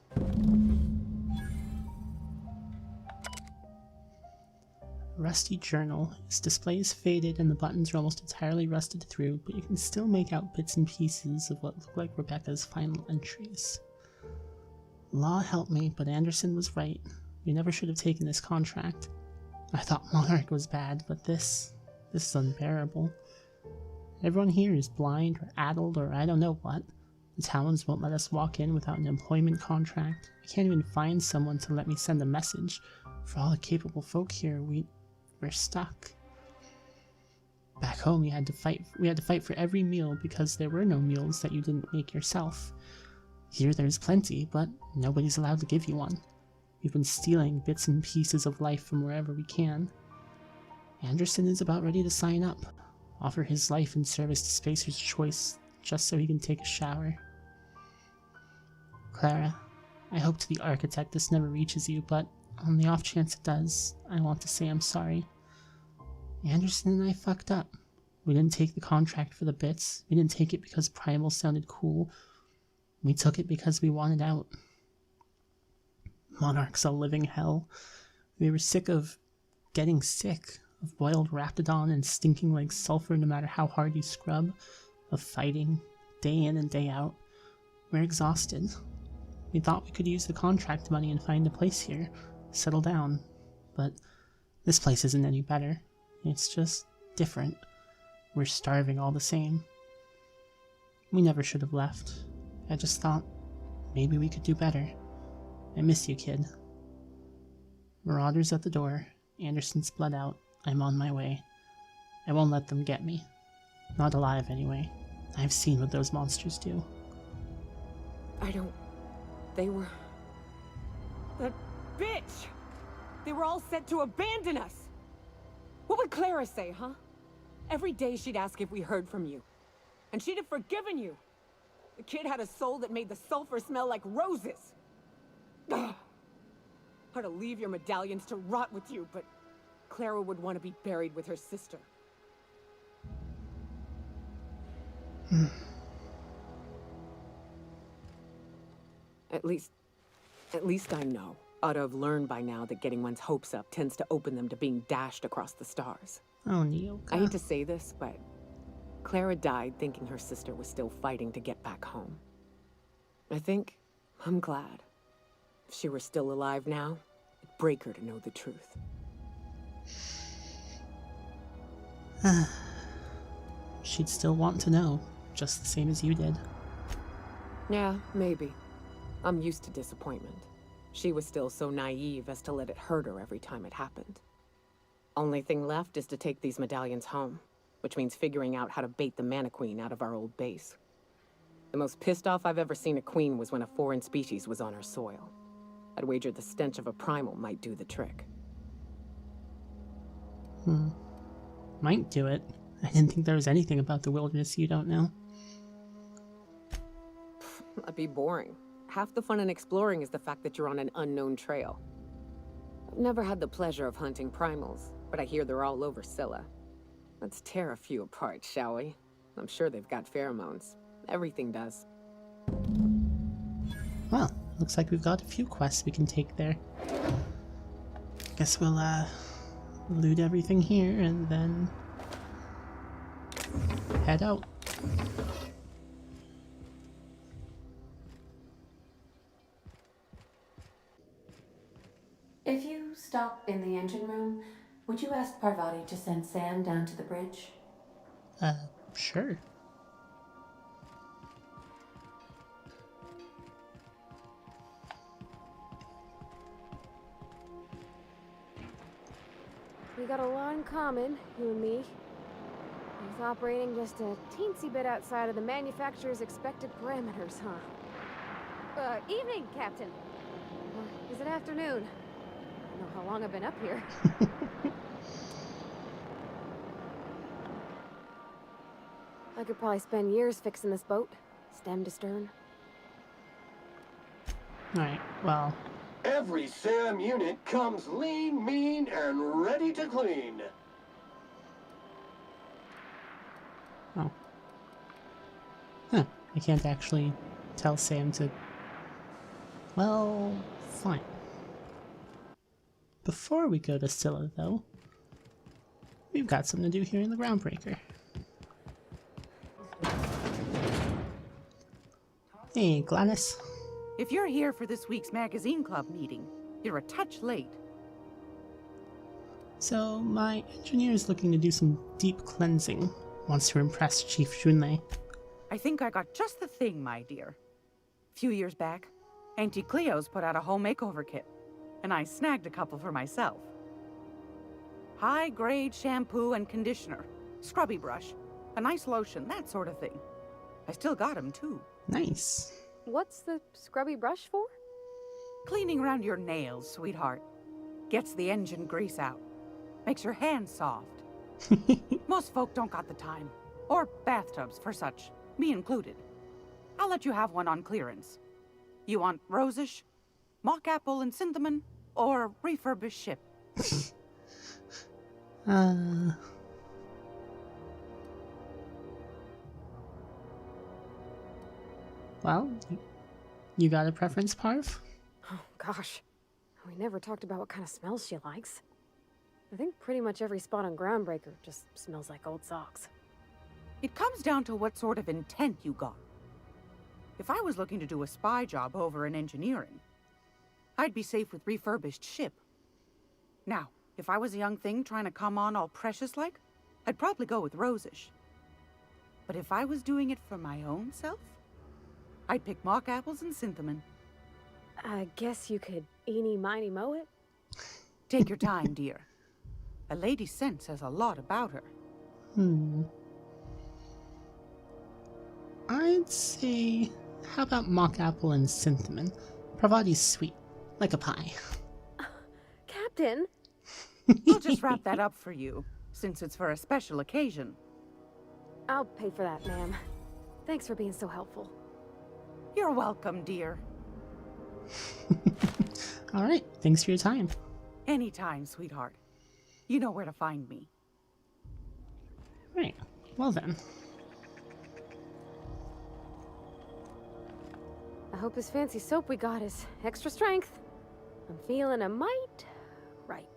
Rusty journal. Its display is faded and the buttons are almost entirely rusted through, but you can still make out bits and pieces of what look like Rebecca's final entries. Law help me, but Anderson was right. We never should have taken this contract. I thought Monarch was bad, but this is unbearable. Everyone here is blind or addled or I don't know what. The Talons won't let us walk in without an employment contract. I can't even find someone to let me send a message. For all the capable folk here, we're stuck. Back home, we had to fight for every meal because there were no meals that you didn't make yourself. Here there's plenty, but nobody's allowed to give you one. We've been stealing bits and pieces of life from wherever we can. Anderson is about ready to sign up, offer his life in service to Spacer's Choice just so he can take a shower. Clara, I hope to the Architect this never reaches you, but on the off chance it does, I want to say I'm sorry. Anderson and I fucked up. We didn't take the contract for the bits. We didn't take it because Primal sounded cool. We took it because we wanted out. Monarch's a living hell. We were sick of getting sick, of boiled raptidon and stinking like sulfur no matter how hard you scrub, of fighting, day in and day out. We're exhausted. We thought we could use the contract money and find a place here, settle down. But this place isn't any better. It's just different. We're starving all the same. We never should have left. I just thought maybe we could do better. I miss you, kid. Marauders at the door. Anderson's blood out. I'm on my way. I won't let them get me. Not alive, anyway. I've seen what those monsters do. They were... That bitch! They were all set to abandon us! What would Clara say, huh? Every day she'd ask if we heard from you. And she'd have forgiven you. The kid had a soul that made the sulfur smell like roses. Ugh. I'd leave your medallions to rot with you, but Clara would want to be buried with her sister. At least I know. Ought to have learned by now that getting one's hopes up tends to open them to being dashed across the stars. Oh, Nyoka. I hate to say this, but Clara died thinking her sister was still fighting to get back home. I'm glad. If she were still alive now, it'd break her to know the truth. She'd still want to know, just the same as you did. Yeah, maybe. I'm used to disappointment. She was still so naive as to let it hurt her every time it happened. Only thing left is to take these medallions home, which means figuring out how to bait the Mana Queen out of our old base. The most pissed off I've ever seen a queen was when a foreign species was on her soil. I'd wager the stench of a primal might do the trick. Might do it. I didn't think there was anything about the wilderness you don't know. That'd be boring. Half the fun in exploring is the fact that you're on an unknown trail. I've never had the pleasure of hunting primals, but I hear they're all over Scylla. Let's tear a few apart, shall we? I'm sure they've got pheromones. Everything does. Well, looks like we've got a few quests we can take there. Guess we'll, loot everything here and then head out. If you stop in the engine room, would you ask Parvati to send Sam down to the bridge? Sure. We got a lot in common, you and me. Both operating just a teensy bit outside of the manufacturer's expected parameters, huh? Evening, Captain. Or is it afternoon? I don't know how long I've been up here. I could probably spend years fixing this boat, stem to stern. Alright, well... Every SAM unit comes lean, mean, and ready to clean. Oh. Huh. I can't actually tell Sam to... Well, fine. Before we go to Scylla, though, we've got something to do here in the Groundbreaker. Hey, Gladys. If you're here for this week's magazine club meeting, you're a touch late. So, my engineer is looking to do some deep cleansing. Wants to impress Chief Junlei. I think I got just the thing, my dear. A few years back, Auntie Cleo's put out a home makeover kit, and I snagged a couple for myself. High-grade shampoo and conditioner, scrubby brush, a nice lotion, that sort of thing. I still got 'em, too. Nice. What's the scrubby brush for? Cleaning around your nails, sweetheart. Gets the engine grease out. Makes your hands soft. Most folk don't got the time. Or bathtubs for such, me included. I'll let you have one on clearance. You want rosish, mock apple and cinnamon, or refurbished ship? Well, you got a preference, Parv? Oh, gosh. We never talked about what kind of smells she likes. I think pretty much every spot on Groundbreaker just smells like old socks. It comes down to what sort of intent you got. If I was looking to do a spy job over in engineering, I'd be safe with refurbished ship. Now, if I was a young thing trying to come on all precious-like, I'd probably go with Rosish. But if I was doing it for my own self, I'd pick mock apples and synthamon. I guess you could eeny, miny, moe it? Take your time, dear. A lady's scent says a lot about her. I'd say, how about mock apple and synthamon? Pravati's sweet, like a pie. Captain? I'll just wrap that up for you, since it's for a special occasion. I'll pay for that, ma'am. Thanks for being so helpful. You're welcome, dear. All right, thanks for your time. Anytime, sweetheart. You know where to find me. Right, well then. I hope this fancy soap we got is extra strength. I'm feeling a mite ripe.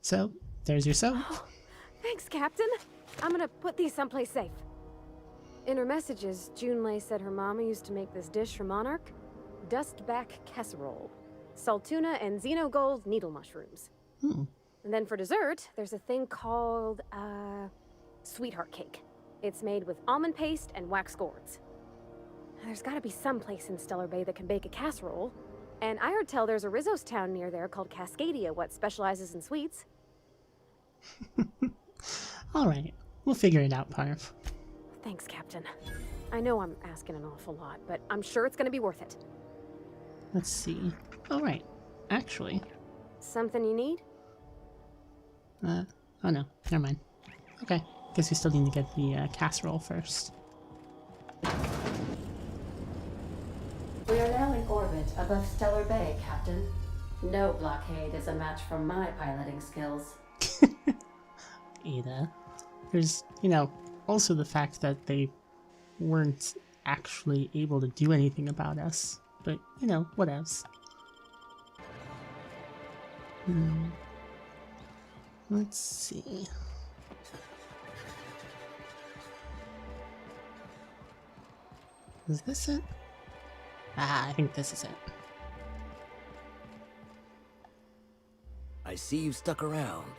So, there's your soap. Oh, thanks, Captain. I'm gonna put these someplace safe. In her messages, Junlei said her mama used to make this dish for Monarch. Dustback casserole. Saltuna and xenogold needle mushrooms. And then for dessert, there's a thing called, sweetheart cake. It's made with almond paste and wax gourds. There's gotta be some place in Stellar Bay that can bake a casserole. And I heard tell there's a Rizzo's town near there called Cascadia, what specializes in sweets. Alright, we'll figure it out, Parv. Thanks, Captain. I know I'm asking an awful lot, but I'm sure it's gonna be worth it. Let's see. Oh, right. Actually. Something you need? Oh no, never mind. Okay, guess we still need to get the casserole first. We are now in orbit above Stellar Bay, Captain. No blockade is a match for my piloting skills. Ada. There's, also the fact that they weren't actually able to do anything about us. But, whatevs. Let's see. Is this it? I think this is it. I see you stuck around.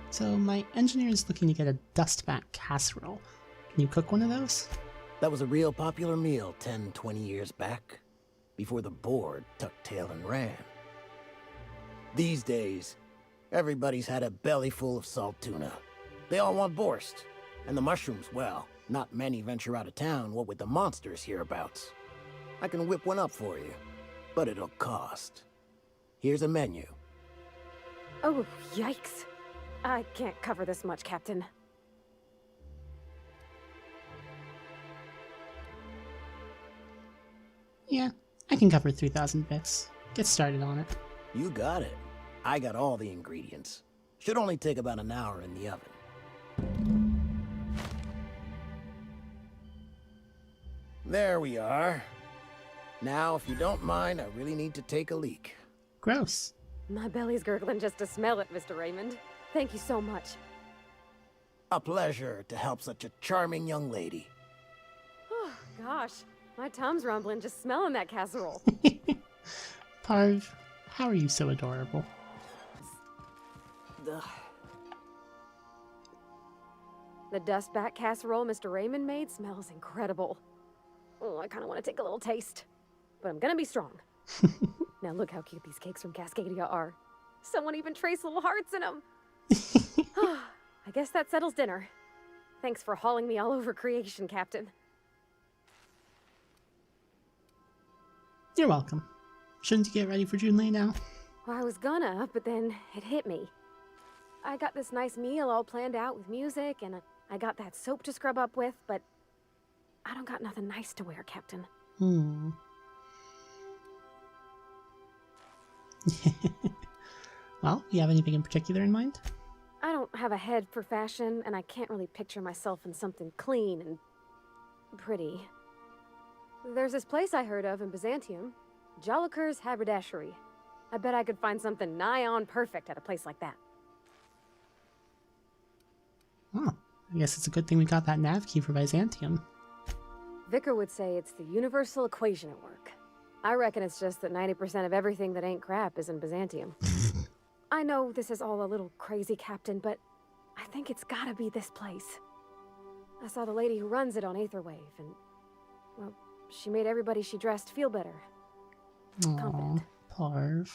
So my engineer is looking to get a dustback casserole. Can you cook one of those? That was a real popular meal 10, 20 years back, before the board tucked tail and ran. These days, everybody's had a belly full of salt tuna. They all want borscht, and the mushrooms, well, not many venture out of town, what with the monsters hereabouts. I can whip one up for you, but it'll cost. Here's a menu. Oh, yikes. I can't cover this much, Captain. Yeah, I can cover 3,000 bits. Get started on it. You got it. I got all the ingredients. Should only take about an hour in the oven. There we are. Now, if you don't mind, I really need to take a leak. Gross. My belly's gurgling just to smell it, Mr. Raymond. Thank you so much. A pleasure to help such a charming young lady. Oh, gosh. My tum's rumbling just smelling that casserole. Parv, how are you so adorable? The dustback casserole Mr. Raymond made smells incredible. Oh, I kind of want to take a little taste. But I'm gonna be strong. Now look how cute these cakes from Cascadia are. Someone even traced little hearts in them. I guess that settles dinner. Thanks for hauling me all over creation, Captain. You're welcome. Shouldn't you get ready for Junlei now? Well, I was gonna, but then it hit me. I got this nice meal all planned out with music, and I got that soap to scrub up with, but I don't got nothing nice to wear, Captain. Well, you have anything in particular in mind? I don't have a head for fashion, and I can't really picture myself in something clean and pretty. There's this place I heard of in Byzantium, Joliker's Haberdashery. I bet I could find something nigh on perfect at a place like that. Oh, I guess it's a good thing we got that nav key for Byzantium. Vicar would say it's the universal equation at work. I reckon it's just that 90% of everything that ain't crap is in Byzantium. I know this is all a little crazy, Captain, but I think it's gotta be this place. I saw the lady who runs it on Aetherwave, and, well, she made everybody she dressed feel better. Aww, Parv.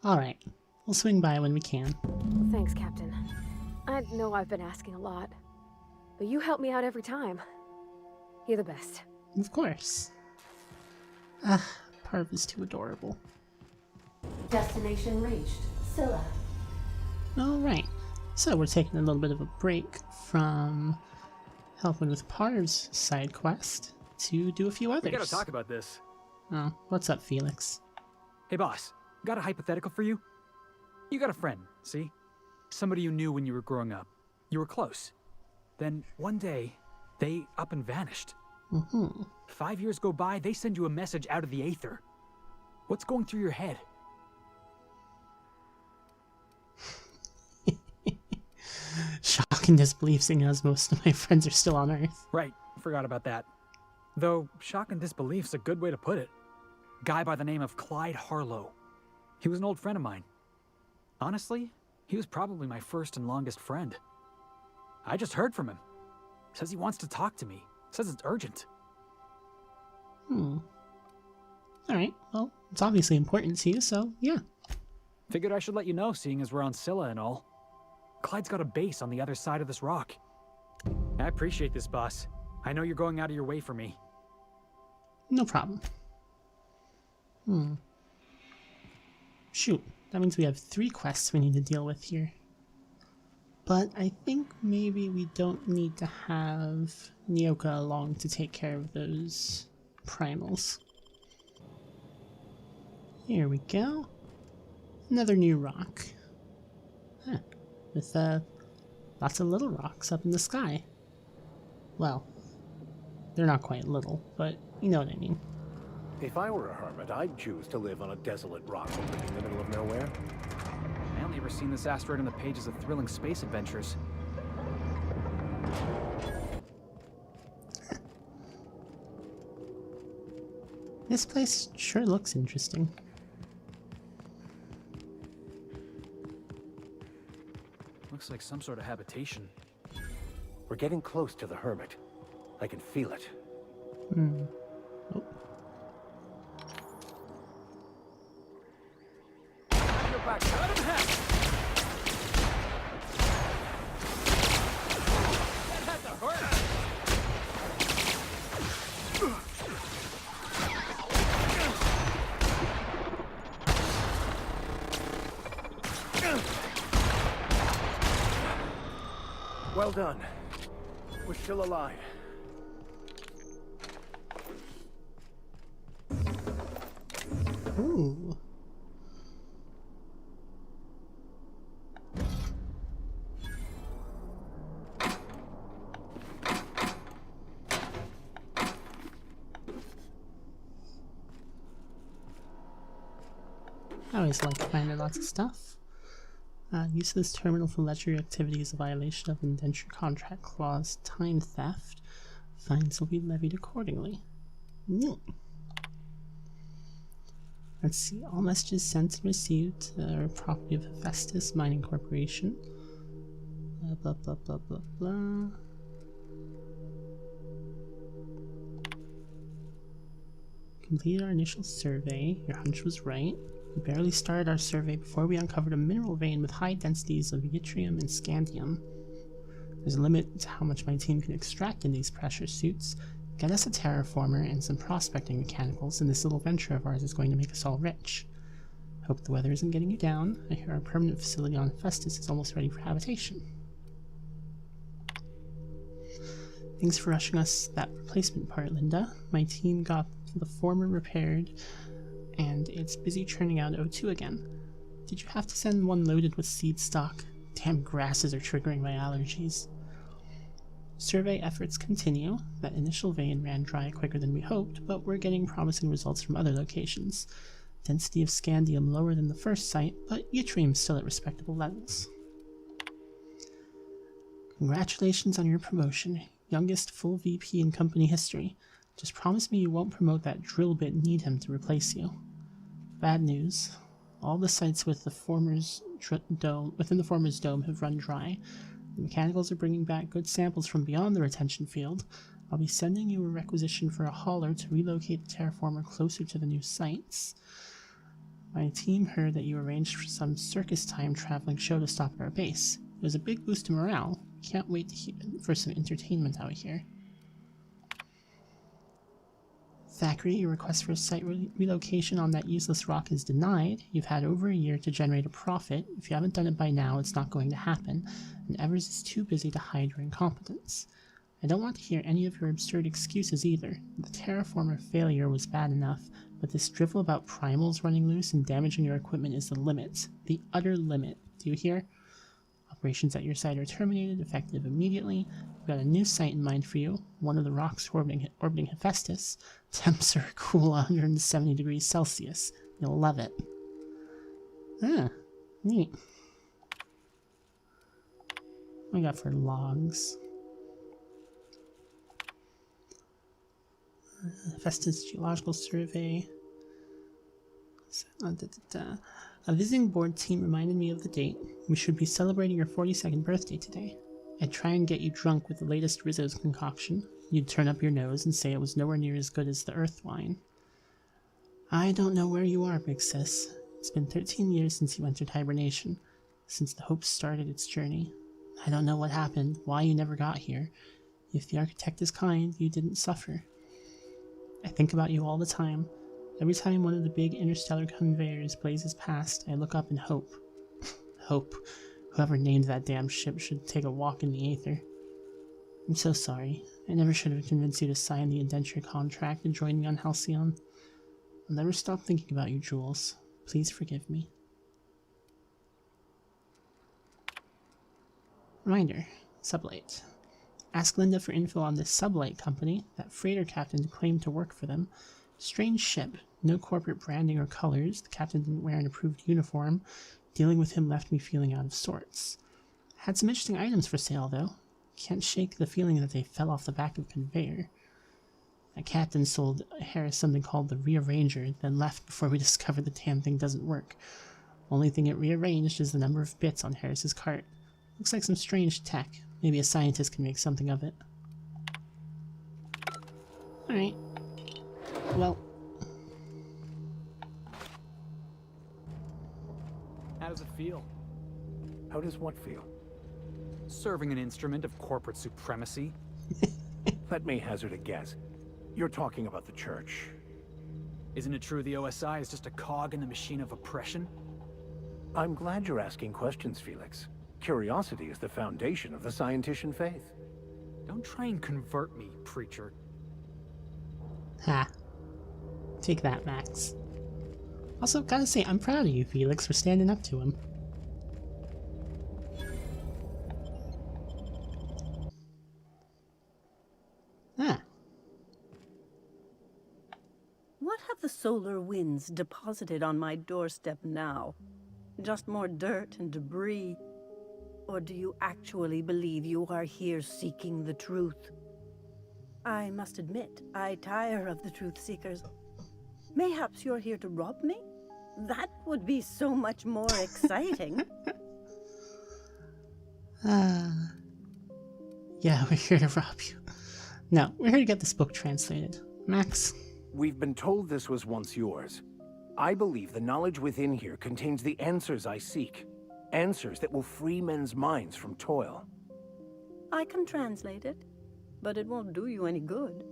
Alright, we'll swing by when we can. Thanks, Captain. I know I've been asking a lot, but you help me out every time. You're the best. Of course. Ah, Parv is too adorable. Destination reached. Scylla. Alright, so we're taking a little bit of a break from helping with Parv's side quest to do a few others. We gotta talk about this. Oh, what's up, Felix? Hey boss, got a hypothetical for you? You got a friend, see? Somebody you knew when you were growing up. You were close. Then one day, they up and vanished. 5 years go by, they send you a message out of the aether. What's going through your head? Shock and disbelief, seeing as most of my friends are still on Earth. Right, forgot about that. Though, shock and disbelief's a good way to put it. Guy by the name of Clyde Harlow. He was an old friend of mine. Honestly, he was probably my first and longest friend. I just heard from him. Says he wants to talk to me. Says it's urgent. Alright, well, it's obviously important to you, so yeah. Figured I should let you know, seeing as we're on Scylla and all. Clyde's got a base on the other side of this rock. I appreciate this, boss. I know you're going out of your way for me. No problem. Shoot, that means we have 3 quests we need to deal with here. But I think maybe we don't need to have Nyoka along to take care of those primals. Here we go. Another new rock. Huh. With lots of little rocks up in the sky. Well, they're not quite little, but you know what I mean. If I were a hermit, I'd choose to live on a desolate rock in the middle of nowhere. I only ever seen this asteroid in the pages of thrilling space adventures. This place sure looks interesting. Looks like some sort of habitation. We're getting close to the hermit. I can feel it. Oh. You're back. Let him have it. That had to hurt. Well done. We're still alive. Ooh. I always like finding lots of stuff. Use of this terminal for ledger activity is a violation of indenture contract clause time theft. Fines will be levied accordingly. Let's see. All messages sent and received are property of Hephaestus Mining Corporation. Blah blah blah blah blah. Completed our initial survey. Your hunch was right. We barely started our survey before we uncovered a mineral vein with high densities of yttrium and scandium. There's a limit to how much my team can extract in these pressure suits. Get us a terraformer and some prospecting mechanicals, and this little venture of ours is going to make us all rich. Hope the weather isn't getting you down. I hear our permanent facility on Hephaestus is almost ready for habitation. Thanks for rushing us that replacement part, Linda. My team got the former repaired, and it's busy churning out O2 again. Did you have to send one loaded with seed stock? Damn grasses are triggering my allergies. Survey efforts continue. That initial vein ran dry quicker than we hoped, but we're getting promising results from other locations. Density of scandium lower than the first site, but yttrium still at respectable levels. Congratulations on your promotion. Youngest full VP in company history. Just promise me you won't promote that drill bit Needham to replace you. Bad news. All the sites with the within the former's dome have run dry. The mechanicals are bringing back good samples from beyond the retention field. I'll be sending you a requisition for a hauler to relocate the terraformer closer to the new sites. My team heard that you arranged for some circus time traveling show to stop at our base. It was a big boost to morale. Can't wait for some entertainment out here. Thackeray, your request for a site relocation on that useless rock is denied. You've had over a year to generate a profit. If you haven't done it by now, it's not going to happen, and Evers is too busy to hide your incompetence. I don't want to hear any of your absurd excuses either. The terraformer failure was bad enough, but this drivel about primals running loose and damaging your equipment is the limit. The utter limit. Do you hear? Operations at your site are terminated, effective immediately. We've got a new site in mind for you, one of the rocks orbiting Hephaestus. Temps are cool 170 degrees Celsius. You'll love it. Ah, neat. What we got for logs? Hephaestus Geological Survey. A visiting board team reminded me of the date. We should be celebrating your 42nd birthday today. I'd try and get you drunk with the latest Rizzo's concoction. You'd turn up your nose and say it was nowhere near as good as the Earth wine. I don't know where you are, big sis. It's been 13 years since you entered hibernation, since the Hope started its journey. I don't know what happened, why you never got here. If the architect is kind, you didn't suffer. I think about you all the time. Every time one of the big interstellar conveyors blazes past, I look up and hope. Hope. Whoever named that damn ship should take a walk in the aether. I'm so sorry. I never should have convinced you to sign the indenture contract and join me on Halcyon. I'll never stop thinking about you, Jules. Please forgive me. Reminder. Sublight. Ask Linda for info on this Sublight company. That freighter captain claimed to work for them. Strange ship. No corporate branding or colors. The captain didn't wear an approved uniform. Dealing with him left me feeling out of sorts. Had some interesting items for sale, though. Can't shake the feeling that they fell off the back of a conveyor. That captain sold Harris something called the Rearranger, then left before we discovered the damn thing doesn't work. Only thing it rearranged is the number of bits on Harris's cart. Looks like some strange tech. Maybe a scientist can make something of it. Alright. Well. How does it feel? How does what feel? Serving an instrument of corporate supremacy? Let me hazard a guess. You're talking about the church. Isn't it true the OSI is just a cog in the machine of oppression? I'm glad you're asking questions, Felix. Curiosity is the foundation of the scientician faith. Don't try and convert me, preacher. Ha. Take that, Max. Also, gotta say, I'm proud of you, Felix, for standing up to him. Ah. What have the solar winds deposited on my doorstep now? Just more dirt and debris? Or do you actually believe you are here seeking the truth? I must admit, I tire of the truth seekers. Mayhaps you're here to rob me? That would be so much more exciting. Yeah, we're here to rob you. No, we're here to get this book translated. Max? We've been told this was once yours. I believe the knowledge within here contains the answers I seek. Answers that will free men's minds from toil. I can translate it, but it won't do you any good.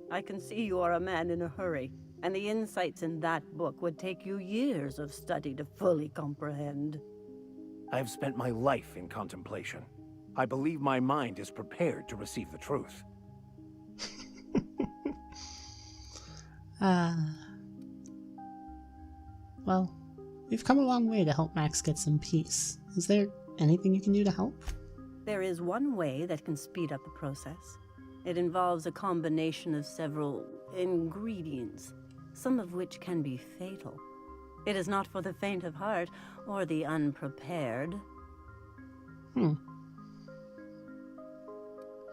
I can see you are a man in a hurry, and the insights in that book would take you years of study to fully comprehend. I have spent my life in contemplation. I believe my mind is prepared to receive the truth. Well, we've come a long way to help Max get some peace. Is there anything you can do to help? There is one way that can speed up the process. It involves a combination of several ingredients, some of which can be fatal. It is not for the faint of heart or the unprepared.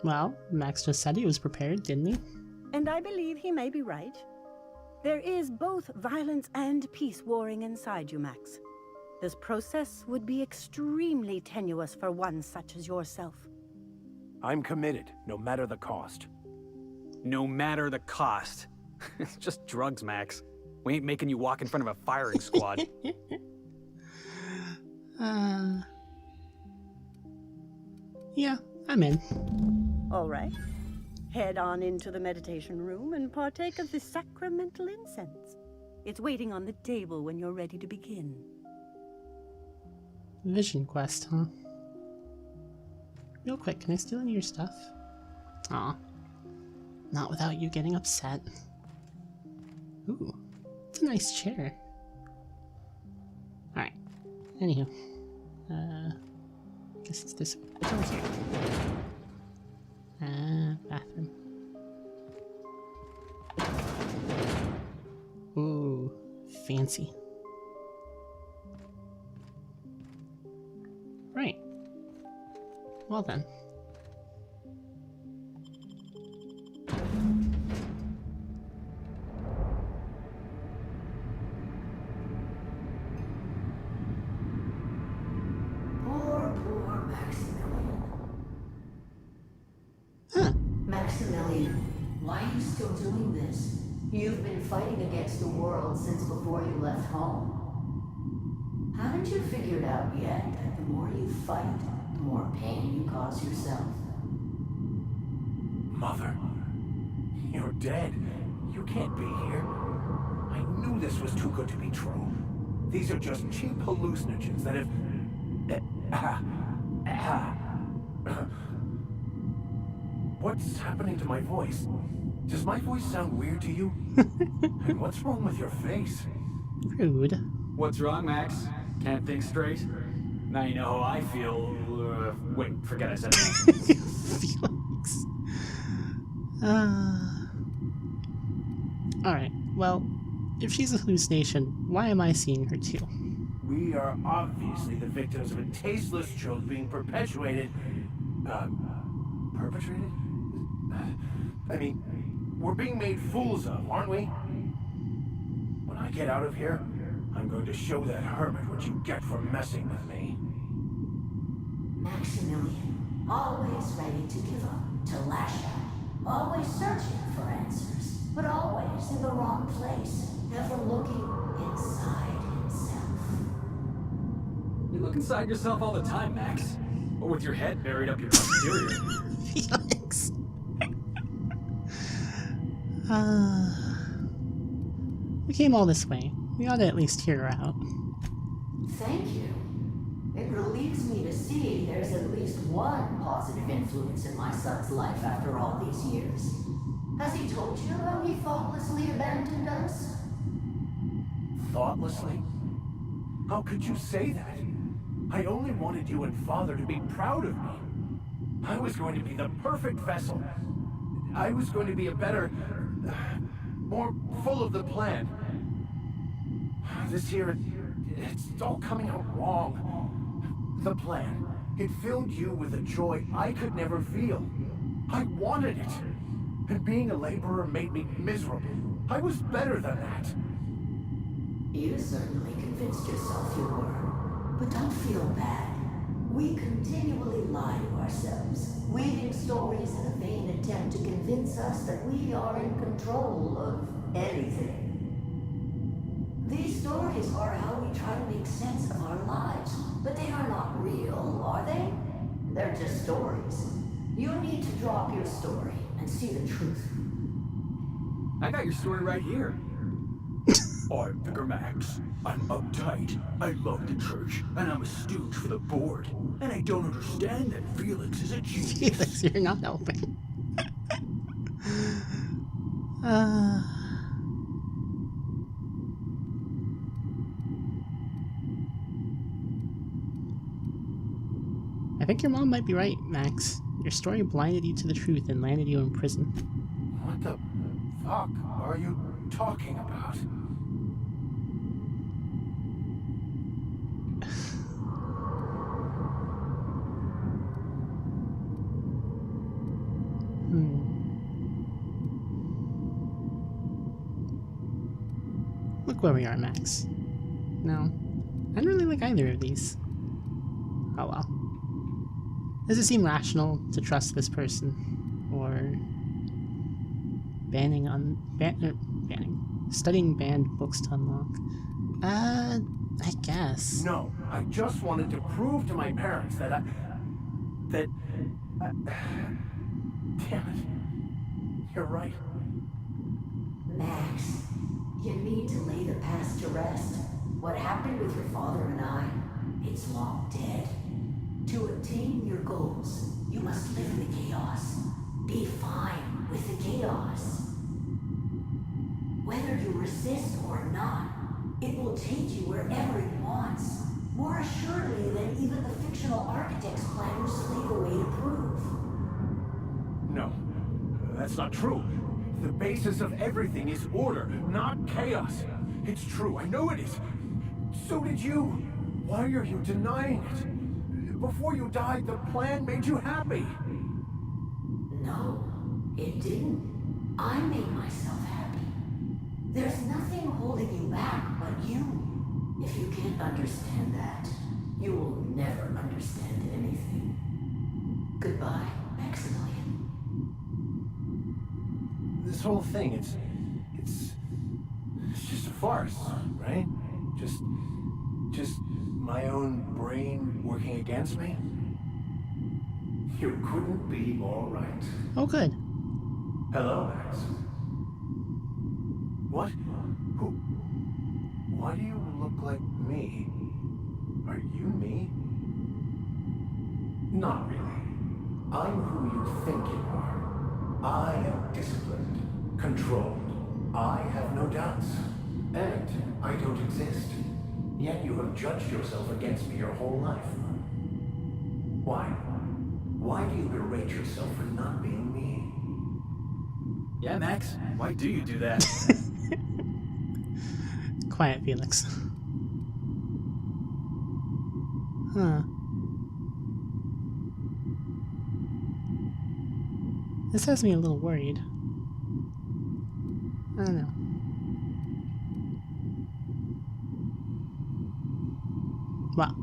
Well, Max just said he was prepared, didn't he? And I believe he may be right. There is both violence and peace warring inside you, Max. This process would be extremely tenuous for one such as yourself. I'm committed, no matter the cost. No matter the cost. It's just drugs, Max. We ain't making you walk in front of a firing squad. Yeah, I'm in. All right. Head on into the meditation room and partake of the sacramental incense. It's waiting on the table when you're ready to begin. Vision quest, huh? Real quick, can I steal any of your stuff? Aw. Not without you getting upset. Ooh, it's a nice chair. Alright. Anywho. Guess it's this one. It's over here. Bathroom. Ooh, fancy. Right. Well then. Poor Maximilian. Maximilian, why are you still doing this? You've been fighting against the world since before you left home. Haven't you figured out yet that the more you fight, the more pain you cause yourself? Mother, you're dead. You can't be here. I knew this was too good to be true. These are just cheap hallucinogens that have... What's happening to my voice? Does my voice sound weird to you? And what's wrong with your face? Rude. What's wrong, Max? Can't think straight? Now you know how I feel. Wait, forget I said that. Felix. Alright, well, if she's a hallucination, why am I seeing her too? We are obviously the victims of a tasteless joke being perpetuated. Perpetrated? I mean, we're being made fools of, aren't we? When I get out of here, I'm going to show that hermit what you get for messing with me. Maximilian, always ready to give up, to lash out, always searching for answers, but always in the wrong place, never looking inside himself. You look inside yourself all the time, Max. Or with your head buried up your posterior. Felix. We came all this way. We ought to at least hear her out. Thank you. It relieves me to see there's at least one positive influence in my son's life after all these years. Has he told you how he thoughtlessly abandoned us? Thoughtlessly? How could you say that? I only wanted you and Father to be proud of me. I was going to be the perfect vessel. I was going to be a better... more full of the plan. This year, it's all coming out wrong. The plan, it filled you with a joy I could never feel. I wanted it. And being a laborer made me miserable. I was better than that. You certainly convinced yourself you were. But don't feel bad. We continually lie to ourselves, weaving stories in a vain attempt to convince us that we are in control of anything. These stories are how we try to make sense of our lives, but they are not real, are they? They're just stories. You need to drop your story and see the truth. I got your story right here. I'm Vicar Max. I'm uptight. I love the church, and I'm a stooge for the board. And I don't understand that Felix is a genius. Felix, you're not helping. I think your mom might be right, Max. Your story blinded you to the truth and landed you in prison. What the fuck are you talking about? Look where we are, Max. No, I don't really like either of these. Oh well. Does it seem rational to trust this person? Or studying banned books to unlock? I guess. No, I just wanted to prove to my parents that damn it. You're right. Max, you need to lay the past to rest. What happened with your father and I, it's long dead. To attain your goals, you must live in the chaos. Be fine with the chaos. Whether you resist or not, it will take you wherever it wants. More assuredly than even the fictional architect's plan will slave away to prove. No, that's not true. The basis of everything is order, not chaos. It's true, I know it is. So did you. Why are you denying it? Before you died, the plan made you happy. No, it didn't. I made myself happy. There's nothing holding you back but you. If you can't understand that, you will never understand anything. Goodbye, Maximilian. This whole thing, it's just a farce, right? Just my own brain working against me? You couldn't be more right. Oh, good. Hello, Max. What? Who? Why do you look like me? Are you me? Not really. I'm who you think you are. I am disciplined, controlled. I have no doubts. And I don't exist. Yet you have judged yourself against me your whole life. Why? Why do you berate yourself for not being me? Yeah, Max, why do you do that? Quiet, Felix. Huh. This has me a little worried. I don't know. Well,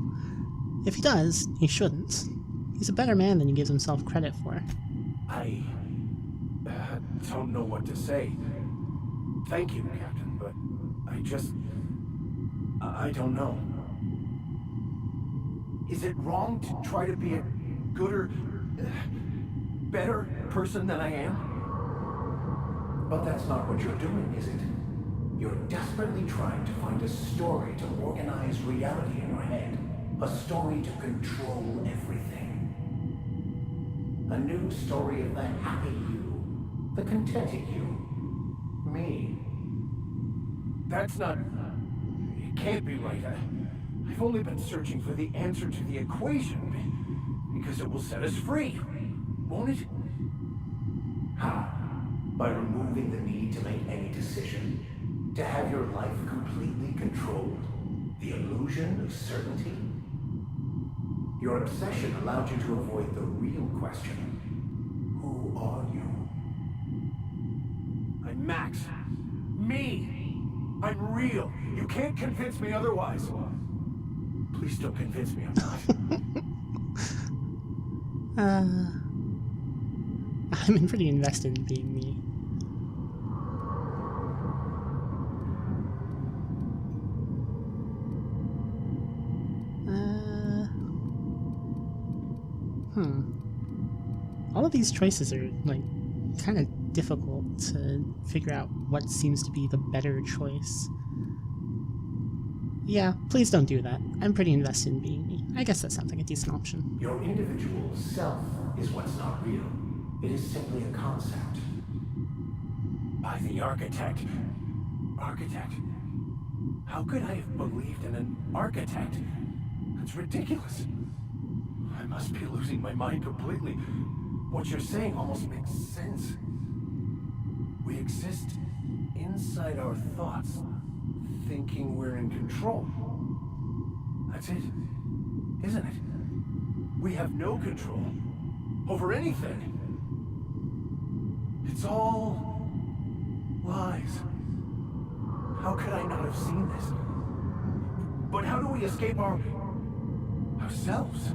if he does, he shouldn't. He's a better man than he gives himself credit for. I don't know what to say. Thank you, Captain, but I don't know. Is it wrong to try to be a gooder, better person than I am? But that's not what you're doing, is it? You're desperately trying to find a story to organize reality in your head. A story to control everything. A new story of the happy you, the contented you, me. That's not... It can't be right. I've only been searching for the answer to the equation, because it will set us free, won't it? How? By removing the need to make any decision? To have your life completely controlled? The illusion of certainty? Your obsession allowed you to avoid the real question. Who are you? I'm Max. Me! I'm real. You can't convince me otherwise. Please don't convince me I'm not. I'm pretty invested in being me. All of these choices are, like, kind of difficult to figure out what seems to be the better choice. Yeah, please don't do that. I'm pretty invested in being me. I guess that sounds like a decent option. Your individual self is what's not real. It is simply a concept. By the architect. Architect? How could I have believed in an architect? That's ridiculous. I must be losing my mind completely. What you're saying almost makes sense. We exist inside our thoughts, thinking we're in control. That's it, isn't it? We have no control over anything. It's all lies. How could I not have seen this? But how do we escape ourselves?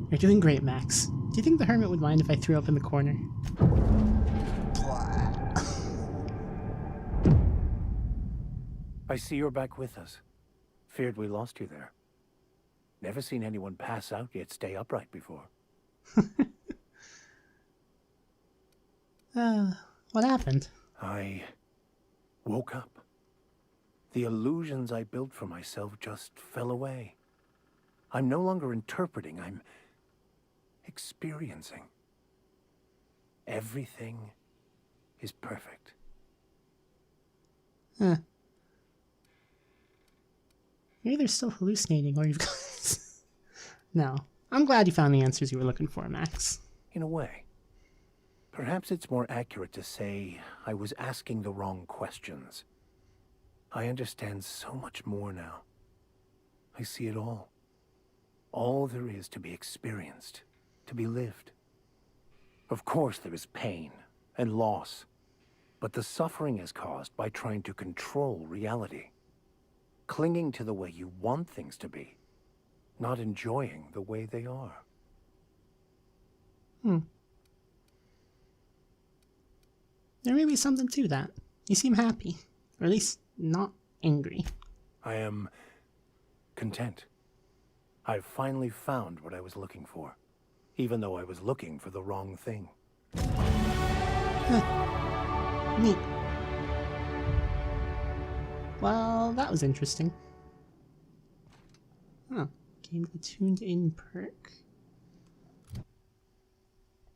You're doing great, Max. Do you think the hermit would mind if I threw up in the corner? I see you're back with us. Feared we lost you there. Never seen anyone pass out yet stay upright before. What happened? I woke up. The illusions I built for myself just fell away. I'm no longer interpreting, I'm experiencing. Everything is perfect. Huh. You're either still hallucinating or you've got... No. I'm glad you found the answers you were looking for, Max. In a way. Perhaps it's more accurate to say I was asking the wrong questions. I understand so much more now. I see it all. All there is to be experienced, to be lived. Of course there is pain and loss, but the suffering is caused by trying to control reality. Clinging to the way you want things to be, not enjoying the way they are. There may be something to that. You seem happy, or at least not angry. I am content. I've finally found what I was looking for, even though I was looking for the wrong thing. Neat. Well, that was interesting. Huh. Gained the tuned-in perk.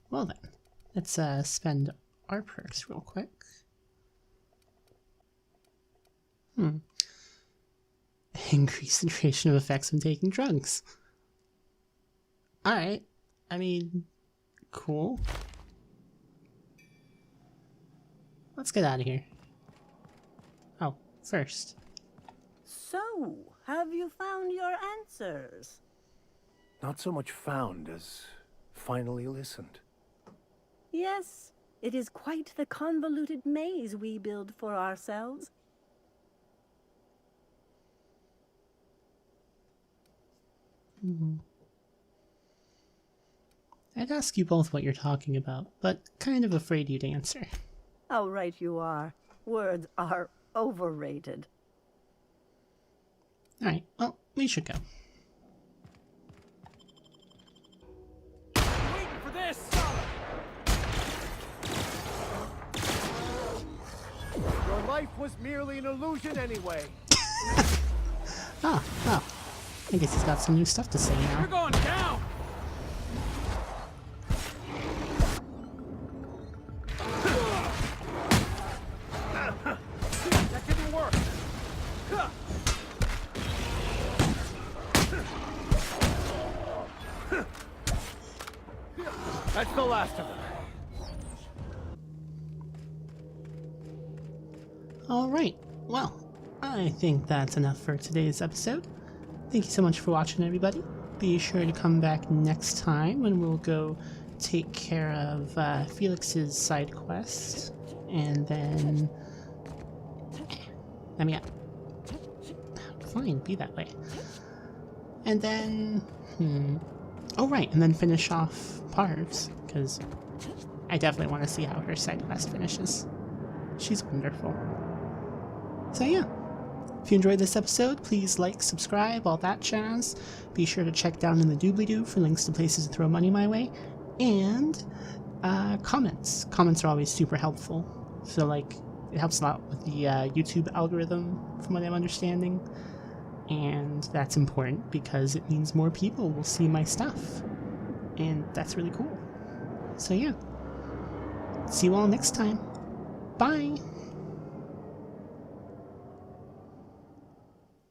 Well then, let's spend our perks real quick. Increase the duration of effects when taking drugs. Alright. I mean, cool. Let's get out of here. Oh, first. So, have you found your answers? Not so much found as finally listened. Yes, it is quite the convoluted maze we build for ourselves. I'd ask you both what you're talking about, but kind of afraid you'd answer. How right you are. Words are overrated. Alright, well, we should go. Waiting for this! Your life was merely an illusion anyway. Oh. I guess he's got some new stuff to say now. You're going down! That didn't work. That's the last of them. Alright, well, I think that's enough for today's episode. Thank you so much for watching, everybody. Be sure to come back next time when we'll go take care of Felix's side quest. And then... I mean, fine, be that way. And then... Oh, right, and then finish off Parvs, because I definitely want to see how her side quest finishes. She's wonderful. So yeah, if you enjoyed this episode, please like, subscribe, all that jazz. Be sure to check down in the doobly-doo for links to places to throw money my way. And comments. Comments are always super helpful. So like, it helps a lot with the YouTube algorithm, from what I'm understanding. And that's important because it means more people will see my stuff. And that's really cool. So yeah, see you all next time. Bye!